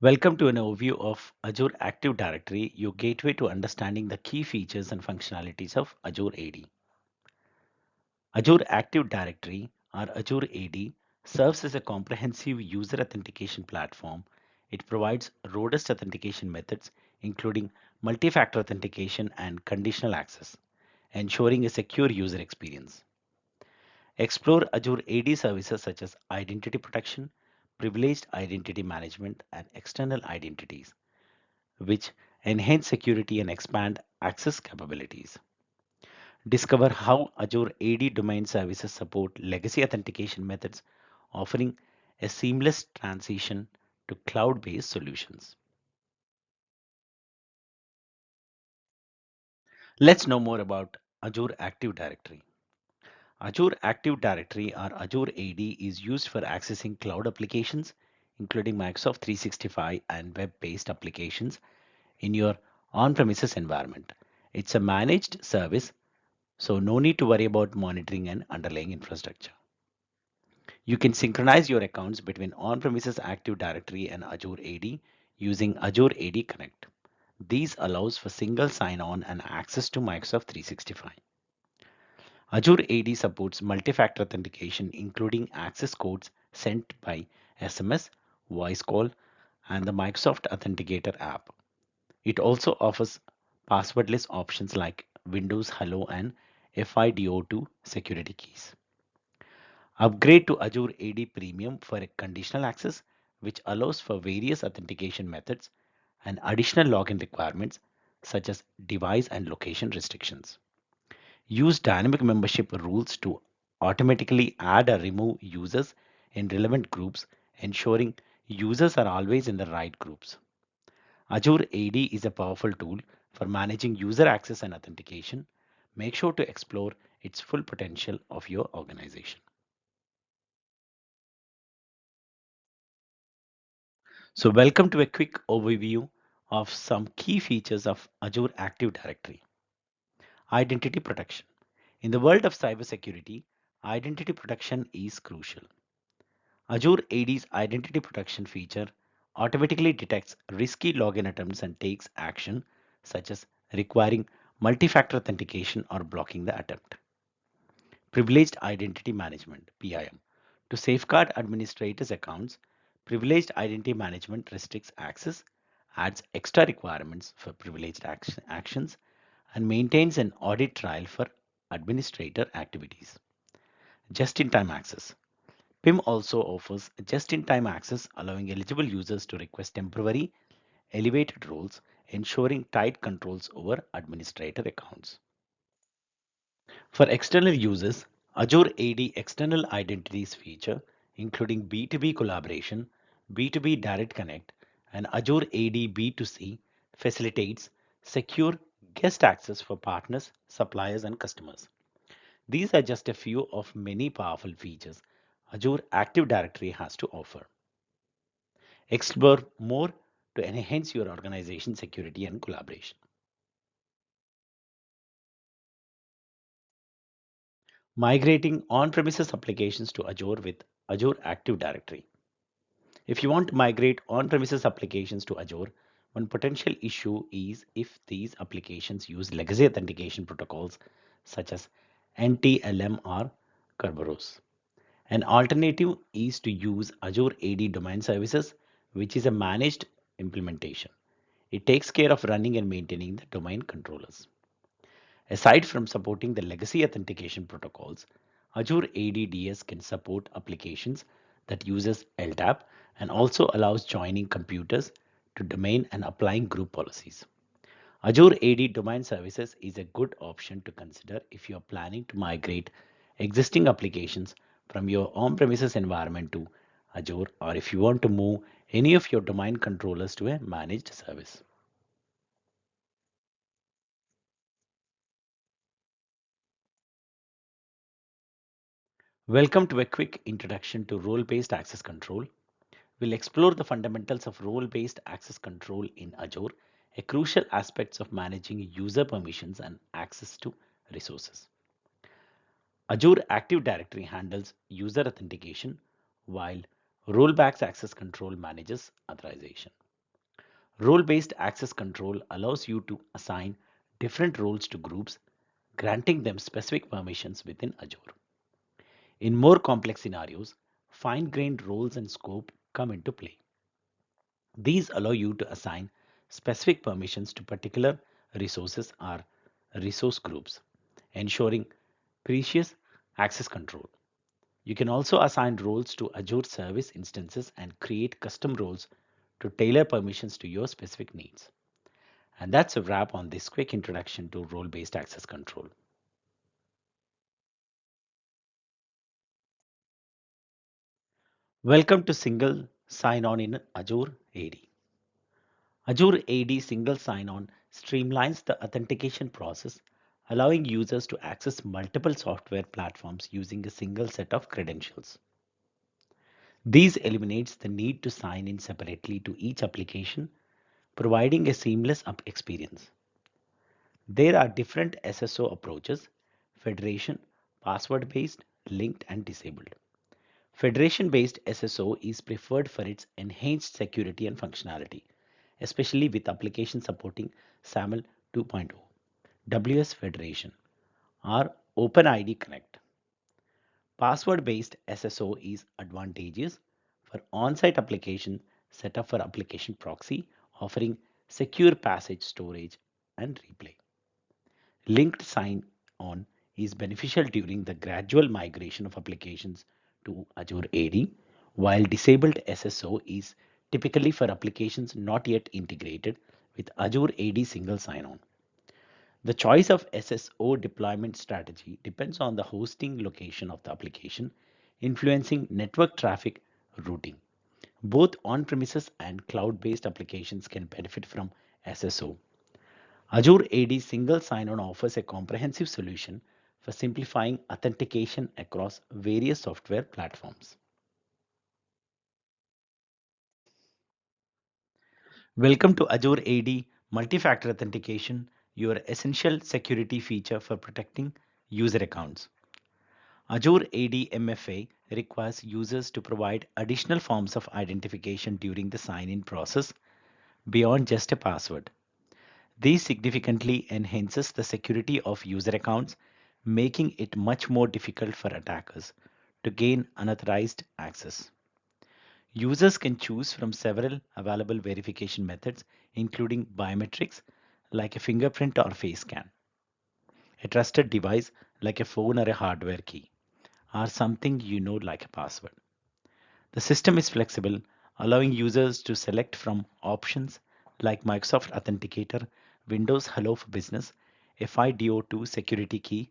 Welcome to an overview of Azure Active Directory, your gateway to understanding the key features and functionalities of Azure AD. Azure Active Directory or Azure AD serves as a comprehensive user authentication platform. It provides robust authentication methods, including multi-factor authentication and conditional access, ensuring a secure user experience. Explore Azure AD services such as identity protection, privileged identity management, and external identities, which enhance security and expand access capabilities. Discover how Azure AD domain services support legacy authentication methods, offering a seamless transition to cloud-based solutions. Let's know more about Azure Active Directory. Azure Active Directory or Azure AD is used for accessing cloud applications, including Microsoft 365 and web-based applications in your on-premises environment. It's a managed service, so no need to worry about monitoring and underlying infrastructure. You can synchronize your accounts between on-premises Active Directory and Azure AD using Azure AD Connect. These allows for single sign-on and access to Microsoft 365. Azure AD supports multi-factor authentication, including access codes sent by SMS, voice call, and the Microsoft Authenticator app. It also offers passwordless options like Windows Hello and FIDO2 security keys. Upgrade to Azure AD Premium for a conditional access, which allows for various authentication methods and additional login requirements such as device and location restrictions. Use dynamic membership rules to automatically add or remove users in relevant groups, ensuring users are always in the right groups. Azure AD is a powerful tool for managing user access and authentication. Make sure to explore its full potential of your organization. So welcome to a quick overview of some key features of Azure Active Directory. Identity protection. In the world of cybersecurity, identity protection is crucial. Azure AD's identity protection feature automatically detects risky login attempts and takes action such as requiring multi-factor authentication or blocking the attempt. Privileged Identity Management (PIM). To safeguard administrators' accounts, Privileged Identity Management restricts access, adds extra requirements for privileged actions, and maintains an audit trail for administrator activities. Just-in-time access. PIM also offers just-in-time access, allowing eligible users to request temporary, elevated roles, ensuring tight controls over administrator accounts. For external users, Azure AD External Identities feature, including B2B collaboration, B2B Direct Connect, and Azure AD B2C, facilitates secure guest access for partners, suppliers, and customers. These are just a few of many powerful features Azure Active Directory has to offer. Explore more to enhance your organization security and collaboration. Migrating on-premises applications to Azure with Azure Active Directory. If you want to migrate on-premises applications to Azure, one potential issue is if these applications use legacy authentication protocols such as NTLM or Kerberos. An alternative is to use Azure AD Domain Services, which is a managed implementation. It takes care of running and maintaining the domain controllers. Aside from supporting the legacy authentication protocols, Azure ADDS can support applications that uses LDAP and also allows joining computers to domain and applying group policies. Azure AD Domain Services is a good option to consider if you are planning to migrate existing applications from your on-premises environment to Azure, or if you want to move any of your domain controllers to a managed service. Welcome to a quick introduction to role-based access control. We'll explore the fundamentals of role-based access control in Azure, a crucial aspects of managing user permissions and access to resources. Azure Active Directory handles user authentication, while role-based access control manages authorization. Role-based access control allows you to assign different roles to groups, granting them specific permissions within Azure. In more complex scenarios, fine-grained roles and scope come into play. These allow you to assign specific permissions to particular resources or resource groups, ensuring precious access control. You can also assign roles to Azure service instances and create custom roles to tailor permissions to your specific needs. And that's a wrap on this quick introduction to role-based access control. Welcome to Single Sign-On in Azure AD. Azure AD Single Sign-On streamlines the authentication process, allowing users to access multiple software platforms using a single set of credentials. This eliminates the need to sign in separately to each application, providing a seamless experience. There are different SSO approaches: federation, password-based, linked, and disabled. Federation-based SSO is preferred for its enhanced security and functionality, especially with applications supporting SAML 2.0, WS Federation, or OpenID Connect. Password-based SSO is advantageous for on-site application set up for application proxy, offering secure passage storage and replay. Linked sign-on is beneficial during the gradual migration of applications to Azure AD, while disabled SSO is typically for applications not yet integrated with Azure AD single sign-on. The choice of SSO deployment strategy depends on the hosting location of the application, influencing network traffic routing. Both on-premises and cloud-based applications can benefit from SSO. Azure AD Single Sign-On offers a comprehensive solution for simplifying authentication across various software platforms. Welcome to Azure AD Multi-Factor Authentication, your essential security feature for protecting user accounts. Azure AD MFA requires users to provide additional forms of identification during the sign-in process beyond just a password. This significantly enhances the security of user accounts, making it much more difficult for attackers to gain unauthorized access. Users can choose from several available verification methods, including biometrics like a fingerprint or face scan, a trusted device like a phone or a hardware key, or something you know like a password. The system is flexible, allowing users to select from options like Microsoft Authenticator, Windows Hello for Business, FIDO2 security key,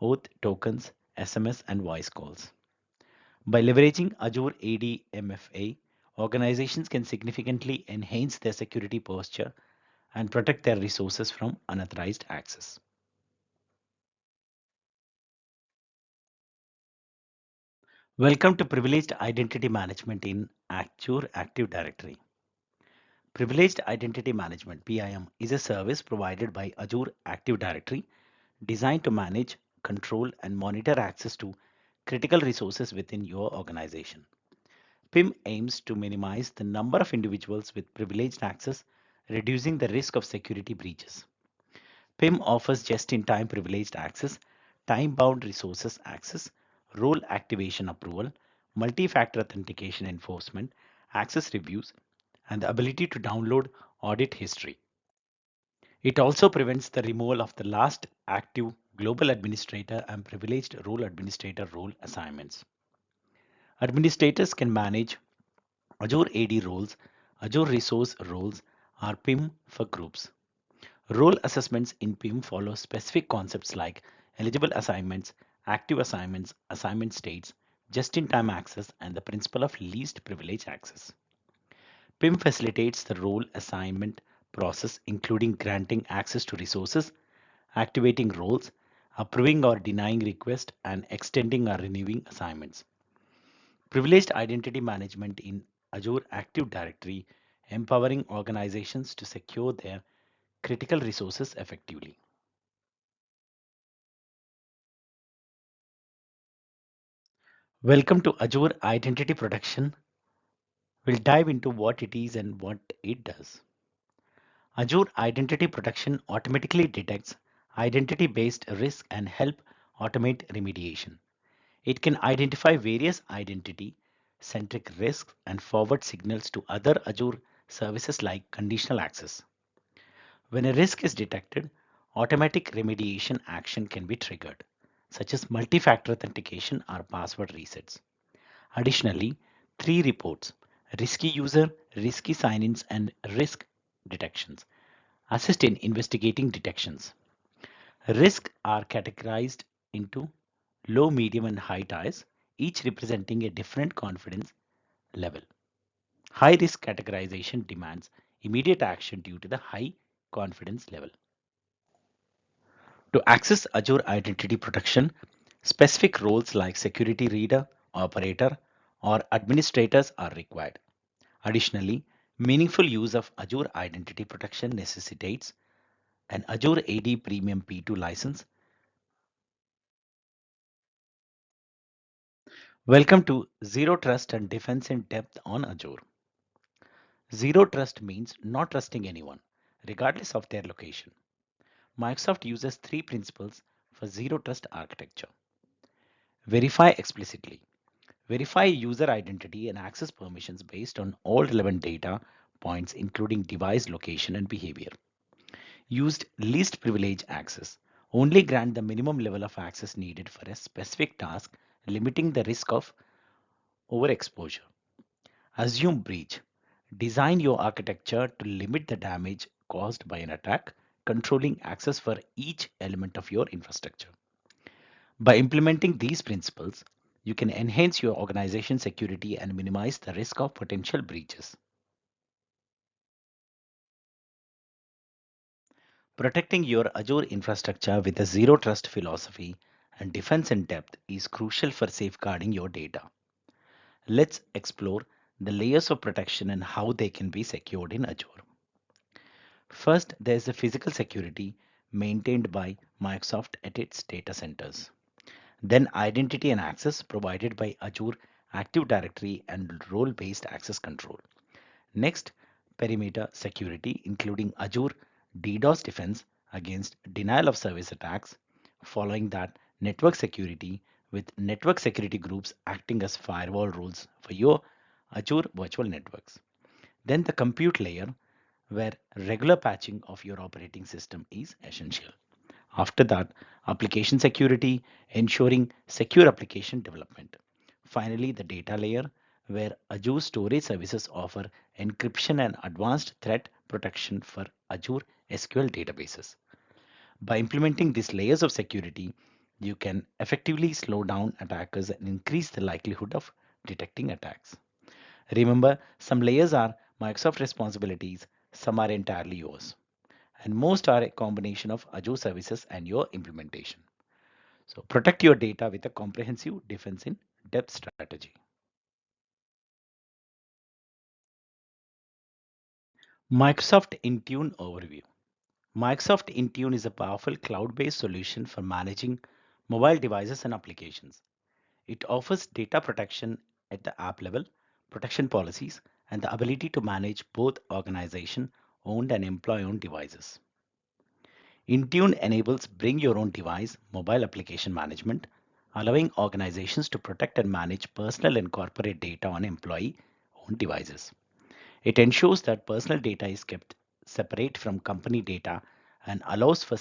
OAuth tokens, SMS, and voice calls. By leveraging Azure AD MFA, organizations can significantly enhance their security posture and protect their resources from unauthorized access. Welcome to Privileged Identity Management in Azure Active Directory. Privileged Identity Management (PIM) is a service provided by Azure Active Directory designed to manage, control, and monitor access to critical resources within your organization. PIM aims to minimize the number of individuals with privileged access, reducing the risk of security breaches. PIM offers just-in-time privileged access, time-bound resources access, role activation approval, multi-factor authentication enforcement, access reviews, and the ability to download audit history. It also prevents the removal of the last active global administrator and privileged role administrator role assignments. Administrators can manage Azure AD roles, Azure resource roles, or PIM for groups. Role assessments in PIM follow specific concepts like eligible assignments, active assignments, assignment states, just-in-time access, and the principle of least privilege access. PIM facilitates the role assignment process, including granting access to resources, activating roles, approving or denying requests, and extending or renewing assignments. Privileged identity management in Azure Active Directory, empowering organizations to secure their critical resources effectively. Welcome to Azure Identity Protection. We'll dive into what it is and what it does. Azure Identity Protection automatically detects identity-based risk and help automate remediation. It can identify various identity-centric risks and forward signals to other Azure services like conditional access. When a risk is detected, automatic remediation action can be triggered, such as multi-factor authentication or password resets. Additionally, three reports, risky user, risky sign-ins, and risk detections, assist in investigating detections. Risks are categorized into low, medium, and high tiers, each representing a different confidence level. High risk categorization demands immediate action due to the high confidence level. To access Azure Identity Protection, specific roles like security reader, operator, or administrators are required. Additionally, meaningful use of Azure Identity Protection necessitates an Azure AD Premium P2 license. Welcome to Zero Trust and Defense in Depth on Azure. Zero Trust means not trusting anyone, regardless of their location. Microsoft uses three principles for Zero Trust architecture. Verify explicitly. Verify user identity and access permissions based on all relevant data points, including device location and behavior. Used least privilege access. Only grant the minimum level of access needed for a specific task, limiting the risk of overexposure. Assume breach. Design your architecture to limit the damage caused by an attack, controlling access for each element of your infrastructure. By implementing these principles, you can enhance your organization security and minimize the risk of potential breaches. Protecting your Azure infrastructure with a zero trust philosophy and defense in depth is crucial for safeguarding your data. Let's explore the layers of protection and how they can be secured in Azure. First, there is the physical security maintained by Microsoft at its data centers. Then identity and access provided by Azure Active Directory and role-based access control. Next, perimeter security, including Azure DDoS defense against denial of service attacks. Following that, network security with network security groups acting as firewall rules for your Azure virtual networks. Then the compute layer, where regular patching of your operating system is essential. After that, application security, ensuring secure application development. Finally, the data layer, where Azure storage services offer encryption and advanced threat protection for Azure SQL databases. By implementing these layers of security, you can effectively slow down attackers and increase the likelihood of detecting attacks. Remember, some layers are Microsoft responsibilities, some are entirely yours, and most are a combination of Azure services and your implementation. So protect your data with a comprehensive defense in depth strategy. Microsoft Intune overview. Microsoft Intune is a powerful cloud-based solution for managing mobile devices and applications. It offers data protection at the app level, protection policies, and the ability to manage both organization-owned and employee-owned devices. Intune enables bring your own device mobile application management, allowing organizations to protect and manage personal and corporate data on employee-owned devices. It ensures that personal data is kept separate from company data and allows for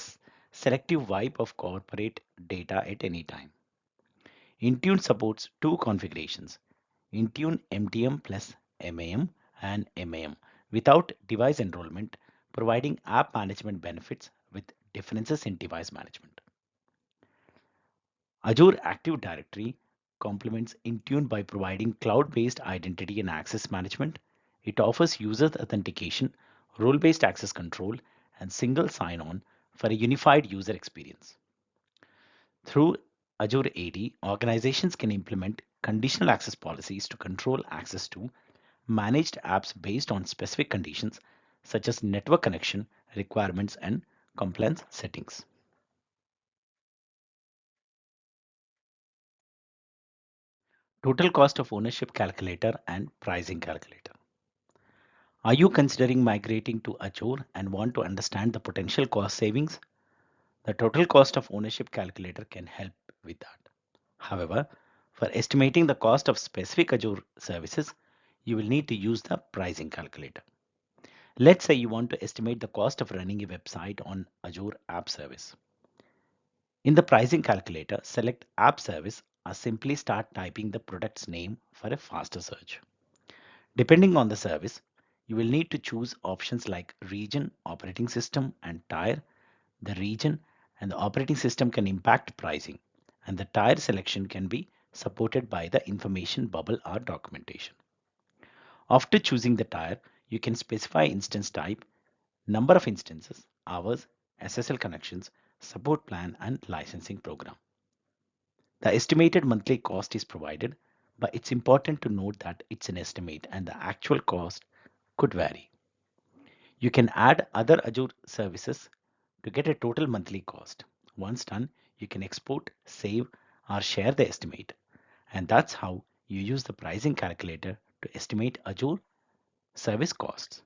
selective wipe of corporate data at any time. Intune supports two configurations, Intune MDM plus MAM and MAM without device enrollment, providing app management benefits with differences in device management. Azure Active Directory complements Intune by providing cloud-based identity and access management. It offers user authentication, role-based access control, and single sign-on for a unified user experience. Through Azure AD, organizations can implement conditional access policies to control access to managed apps based on specific conditions such as network connection requirements and compliance settings. Total cost of ownership calculator and pricing calculator. Are you considering migrating to Azure and want to understand the potential cost savings? The total cost of ownership calculator can help with that. However, For estimating the cost of specific Azure services, you will need to use the pricing calculator. Let's say you want to estimate the cost of running a website on Azure App Service. In the pricing calculator, select App Service or simply start typing the product's name for a faster search. Depending on the service, you will need to choose options like region, operating system, and tier. The region and the operating system can impact pricing, and the tier selection can be supported by the information bubble or documentation. After choosing the tier, you can specify instance type, number of instances, hours, SSL connections, support plan, and licensing program. The estimated monthly cost is provided, but it's important to note that it's an estimate and the actual cost could vary. You can add other Azure services to get a total monthly cost. Once done, you can export, save, or share the estimate. And that's how you use the pricing calculator to estimate Azure service costs.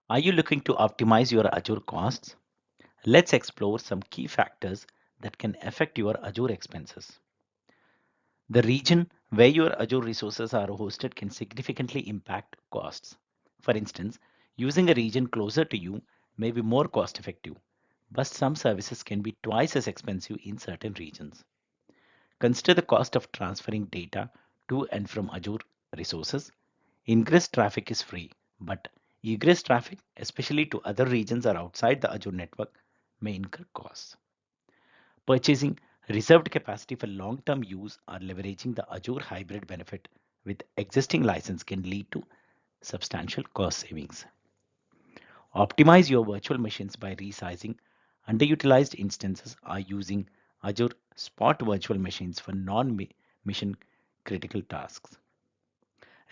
Are you looking to optimize your Azure costs? Let's explore some key factors that can affect your Azure expenses. The region where your Azure resources are hosted can significantly impact costs. For instance, using a region closer to you may be more cost effective, but some services can be twice as expensive in certain regions. Consider the cost of transferring data to and from Azure resources. Ingress traffic is free, but egress traffic, especially to other regions or outside the Azure network, may incur costs. Purchasing reserved capacity for long-term use or leveraging the Azure hybrid benefit with existing license can lead to substantial cost savings. Optimize your virtual machines by resizing underutilized instances or using Azure Spot virtual machines for non-mission critical tasks.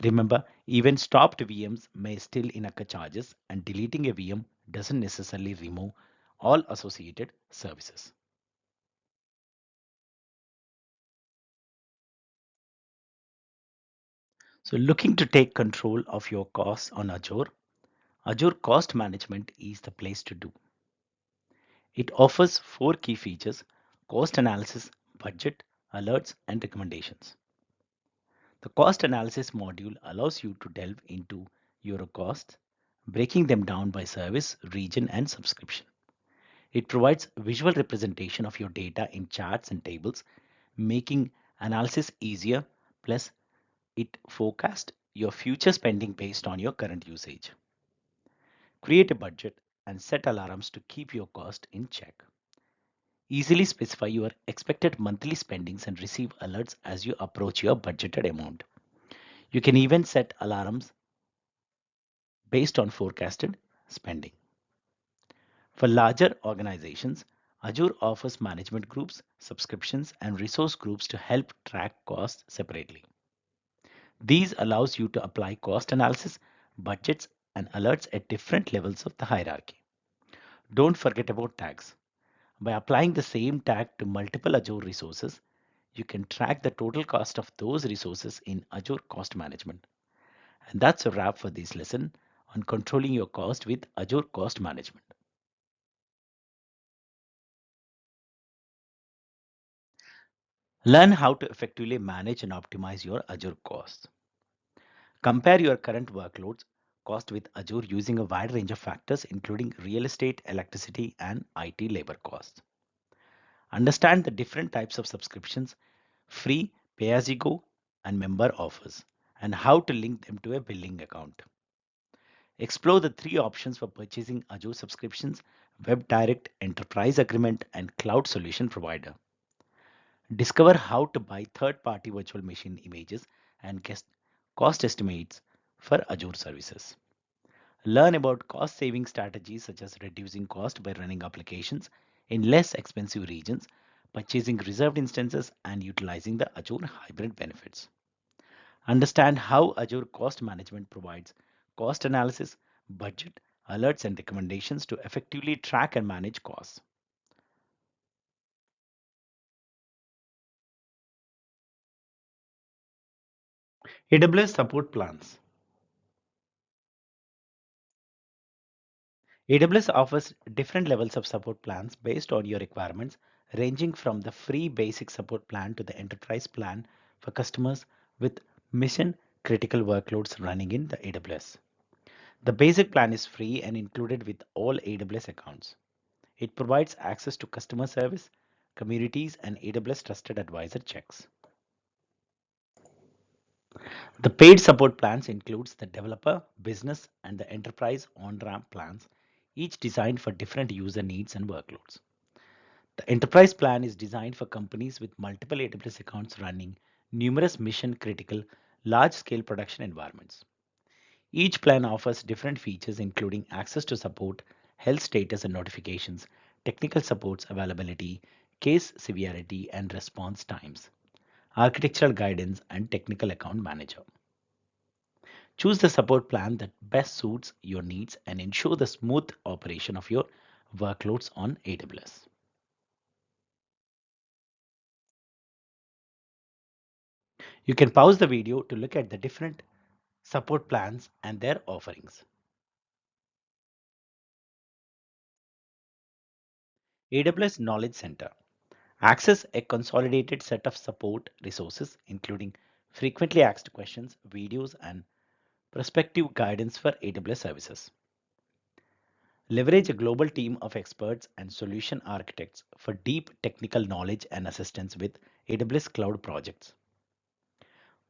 Remember, even stopped VMs may still incur charges, and deleting a VM doesn't necessarily remove all associated services. So looking to take control of your costs on Azure, Azure Cost Management is the place to do. It offers four key features: cost analysis, budget, alerts, and recommendations. The cost analysis module allows you to delve into your costs, breaking them down by service, region, and subscription. It provides visual representation of your data in charts and tables, making analysis easier. Plus, it forecasts your future spending based on your current usage. Create a budget and set alarms to keep your cost in check. Easily specify your expected monthly spendings and receive alerts as you approach your budgeted amount. You can even set alarms based on forecasted spending. For larger organizations, Azure offers management groups, subscriptions, and resource groups to help track costs separately. These allows you to apply cost analysis, budgets, and alerts at different levels of the hierarchy. Don't forget about tags. By applying the same tag to multiple Azure resources, you can track the total cost of those resources in Azure Cost Management. And that's a wrap for this lesson on controlling your cost with Azure Cost Management. Learn how to effectively manage and optimize your Azure costs. Compare your current workloads cost with Azure using a wide range of factors, including real estate, electricity, and IT labor costs. Understand the different types of subscriptions: free, pay as you go, and member offers, and how to link them to a billing account. Explore the three options for purchasing Azure subscriptions: Web Direct, Enterprise Agreement, and Cloud Solution Provider. Discover how to buy third-party virtual machine images and guess cost estimates for Azure services. Learn about cost-saving strategies such as reducing cost by running applications in less expensive regions, purchasing reserved instances, and utilizing the Azure hybrid benefits. Understand how Azure Cost Management provides cost analysis, budget, alerts, and recommendations to effectively track and manage costs. AWS support plans. AWS offers different levels of support plans based on your requirements, ranging from the free basic support plan to the enterprise plan for customers with mission critical workloads running in the AWS. The basic plan is free and included with all AWS accounts. It provides access to customer service, communities, and AWS Trusted Advisor checks. The paid support plans includes the developer, business, and the enterprise on-ramp plans, each designed for different user needs and workloads. The enterprise plan is designed for companies with multiple AWS accounts running numerous mission-critical, large-scale production environments. Each plan offers different features including access to support, health status and notifications, technical supports availability, case severity and response times, architectural guidance, and technical account manager. Choose the support plan that best suits your needs and ensure the smooth operation of your workloads on AWS. You can pause the video to look at the different support plans and their offerings. AWS Knowledge Center. Access a consolidated set of support resources, including frequently asked questions, videos, and prospective guidance for AWS services. Leverage a global team of experts and solution architects for deep technical knowledge and assistance with AWS cloud projects.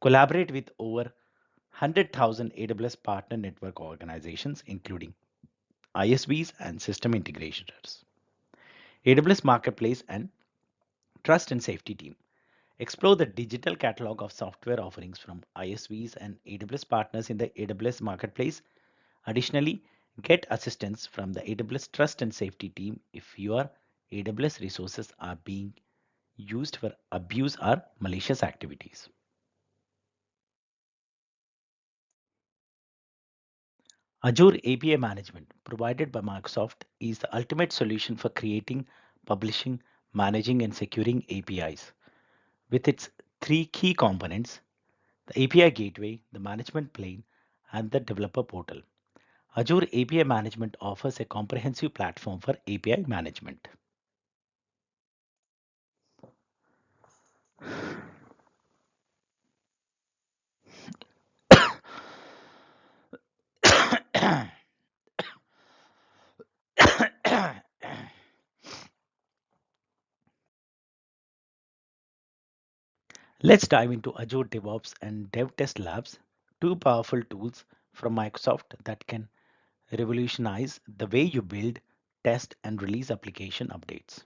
Collaborate with over 100,000 AWS partner network organizations, including ISVs and system integrators. AWS Marketplace and Trust and Safety Team. Explore the digital catalog of software offerings from ISVs and AWS partners in the AWS Marketplace. Additionally, get assistance from the AWS Trust and Safety team if your AWS resources are being used for abuse or malicious activities. Azure API management provided by Microsoft is the ultimate solution for creating, publishing, managing, and securing APIs. With its three key components, the API gateway, the management plane, and the developer portal. Azure API management offers a comprehensive platform for API management. Let's dive into Azure DevOps and DevTest Labs, two powerful tools from Microsoft that can revolutionize the way you build, test, and release application updates.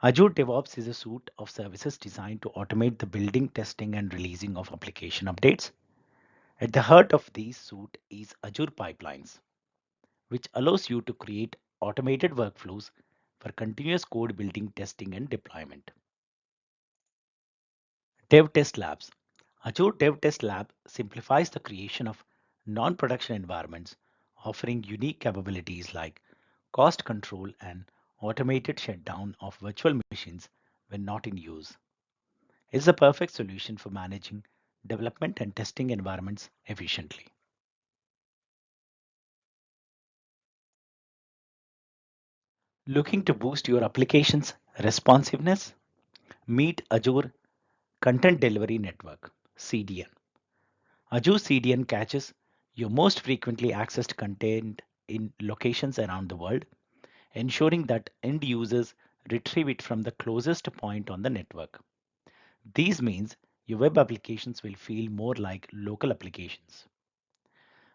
Azure DevOps is a suite of services designed to automate the building, testing, and releasing of application updates. At the heart of this suite is Azure Pipelines, which allows you to create automated workflows for continuous code building, testing, and deployment. Dev Test Labs. Azure Dev Test Lab simplifies the creation of non-production environments, offering unique capabilities like cost control and automated shutdown of virtual machines when not in use. It's a perfect solution for managing development and testing environments efficiently. Looking to boost your application's responsiveness? Meet Azure Content Delivery Network (CDN). Azure CDN catches your most frequently accessed content in locations around the world, ensuring that end users retrieve it from the closest point on the network. This means your web applications will feel more like local applications.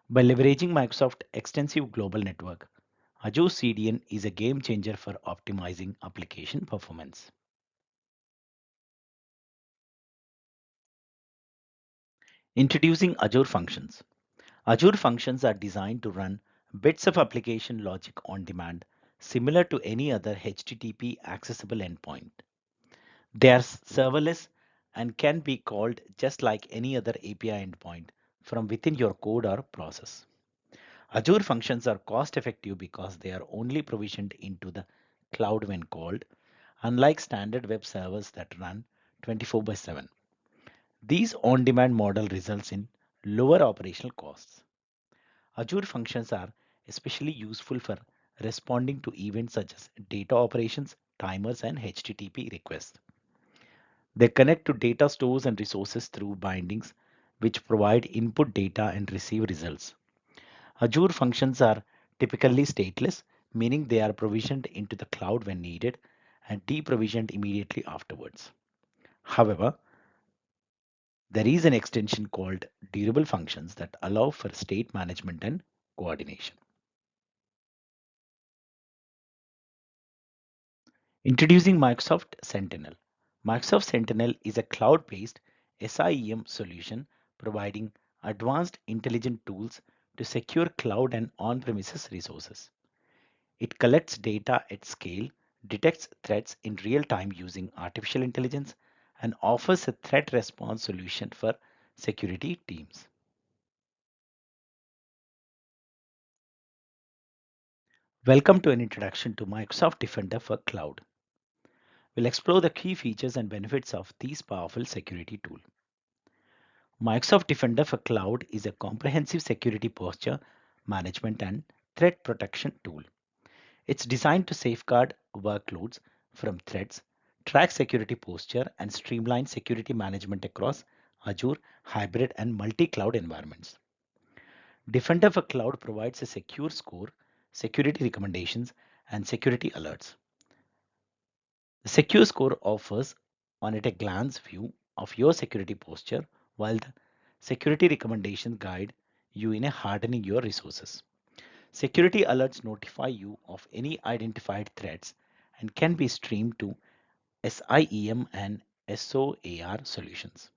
By leveraging Microsoft's extensive global network, Azure CDN is a game changer for optimizing application performance. Introducing Azure Functions. Azure Functions are designed to run bits of application logic on demand, similar to any other HTTP accessible endpoint. They are serverless and can be called just like any other API endpoint from within your code or process. Azure Functions are cost effective because they are only provisioned into the cloud when called, unlike standard web servers that run 24 by 7. These on-demand model results in lower operational costs. Azure Functions are especially useful for responding to events such as data operations, timers, and HTTP requests. They connect to data stores and resources through bindings, which provide input data and receive results. Azure functions are typically stateless, meaning they are provisioned into the cloud when needed and deprovisioned immediately afterwards. However, there is an extension called durable functions that allow for state management and coordination. Introducing Microsoft Sentinel. Microsoft Sentinel is a cloud-based SIEM solution providing advanced intelligent tools to secure cloud and on-premises resources. It collects data at scale, detects threats in real time using artificial intelligence, and offers a threat response solution for security teams. Welcome to an introduction to Microsoft Defender for Cloud. We'll explore the key features and benefits of this powerful security tool. Microsoft Defender for Cloud is a comprehensive security posture management and threat protection tool. It's designed to safeguard workloads from threats, track security posture, and streamline security management across Azure, hybrid, and multi-cloud environments. Defender for Cloud provides a secure score, security recommendations, and security alerts. The secure score offers on at a glance view of your security posture, while the security recommendations guide you in hardening your resources. Security alerts notify you of any identified threats and can be streamed to SIEM and SOAR solutions.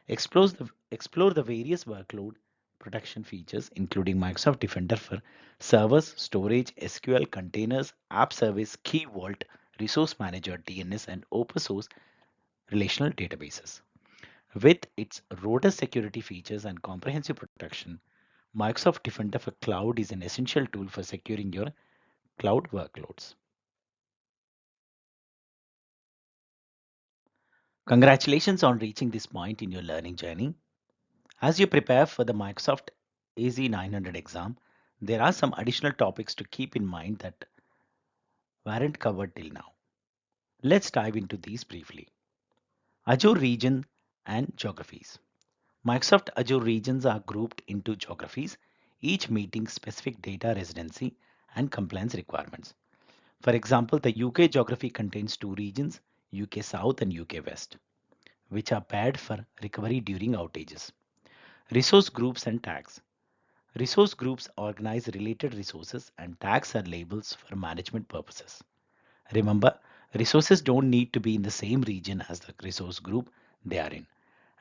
Explore the various workload protection features, including Microsoft Defender for servers, storage, SQL, containers, App Service, Key Vault, Resource Manager, DNS, and open source relational databases. With its robust security features and comprehensive protection, Microsoft Defender for Cloud is an essential tool for securing your cloud workloads. Congratulations on reaching this point in your learning journey. As you prepare for the Microsoft AZ-900 exam, there are some additional topics to keep in mind that weren't covered till now. Let's dive into these briefly. Azure region and geographies. Microsoft Azure regions are grouped into geographies, each meeting specific data residency and compliance requirements. For example, the UK geography contains two regions, UK South and UK West, which are paired for recovery during outages. Resource groups and tags. Resource groups organize related resources and tags are labels for management purposes. Remember, resources don't need to be in the same region as the resource group they are in,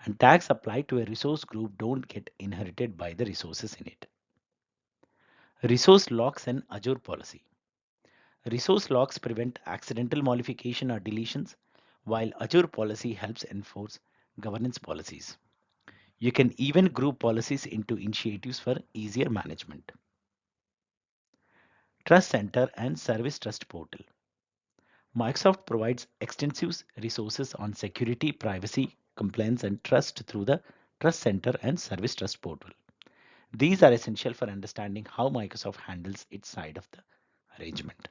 and tags applied to a resource group don't get inherited by the resources in it. Resource locks and Azure policy. Resource locks prevent accidental modification or deletions, while Azure policy helps enforce governance policies. You can even group policies into initiatives for easier management. Trust Center and Service Trust Portal. Microsoft provides extensive resources on security, privacy, compliance, and trust through the Trust Center and Service Trust Portal. These are essential for understanding how Microsoft handles its side of the arrangement.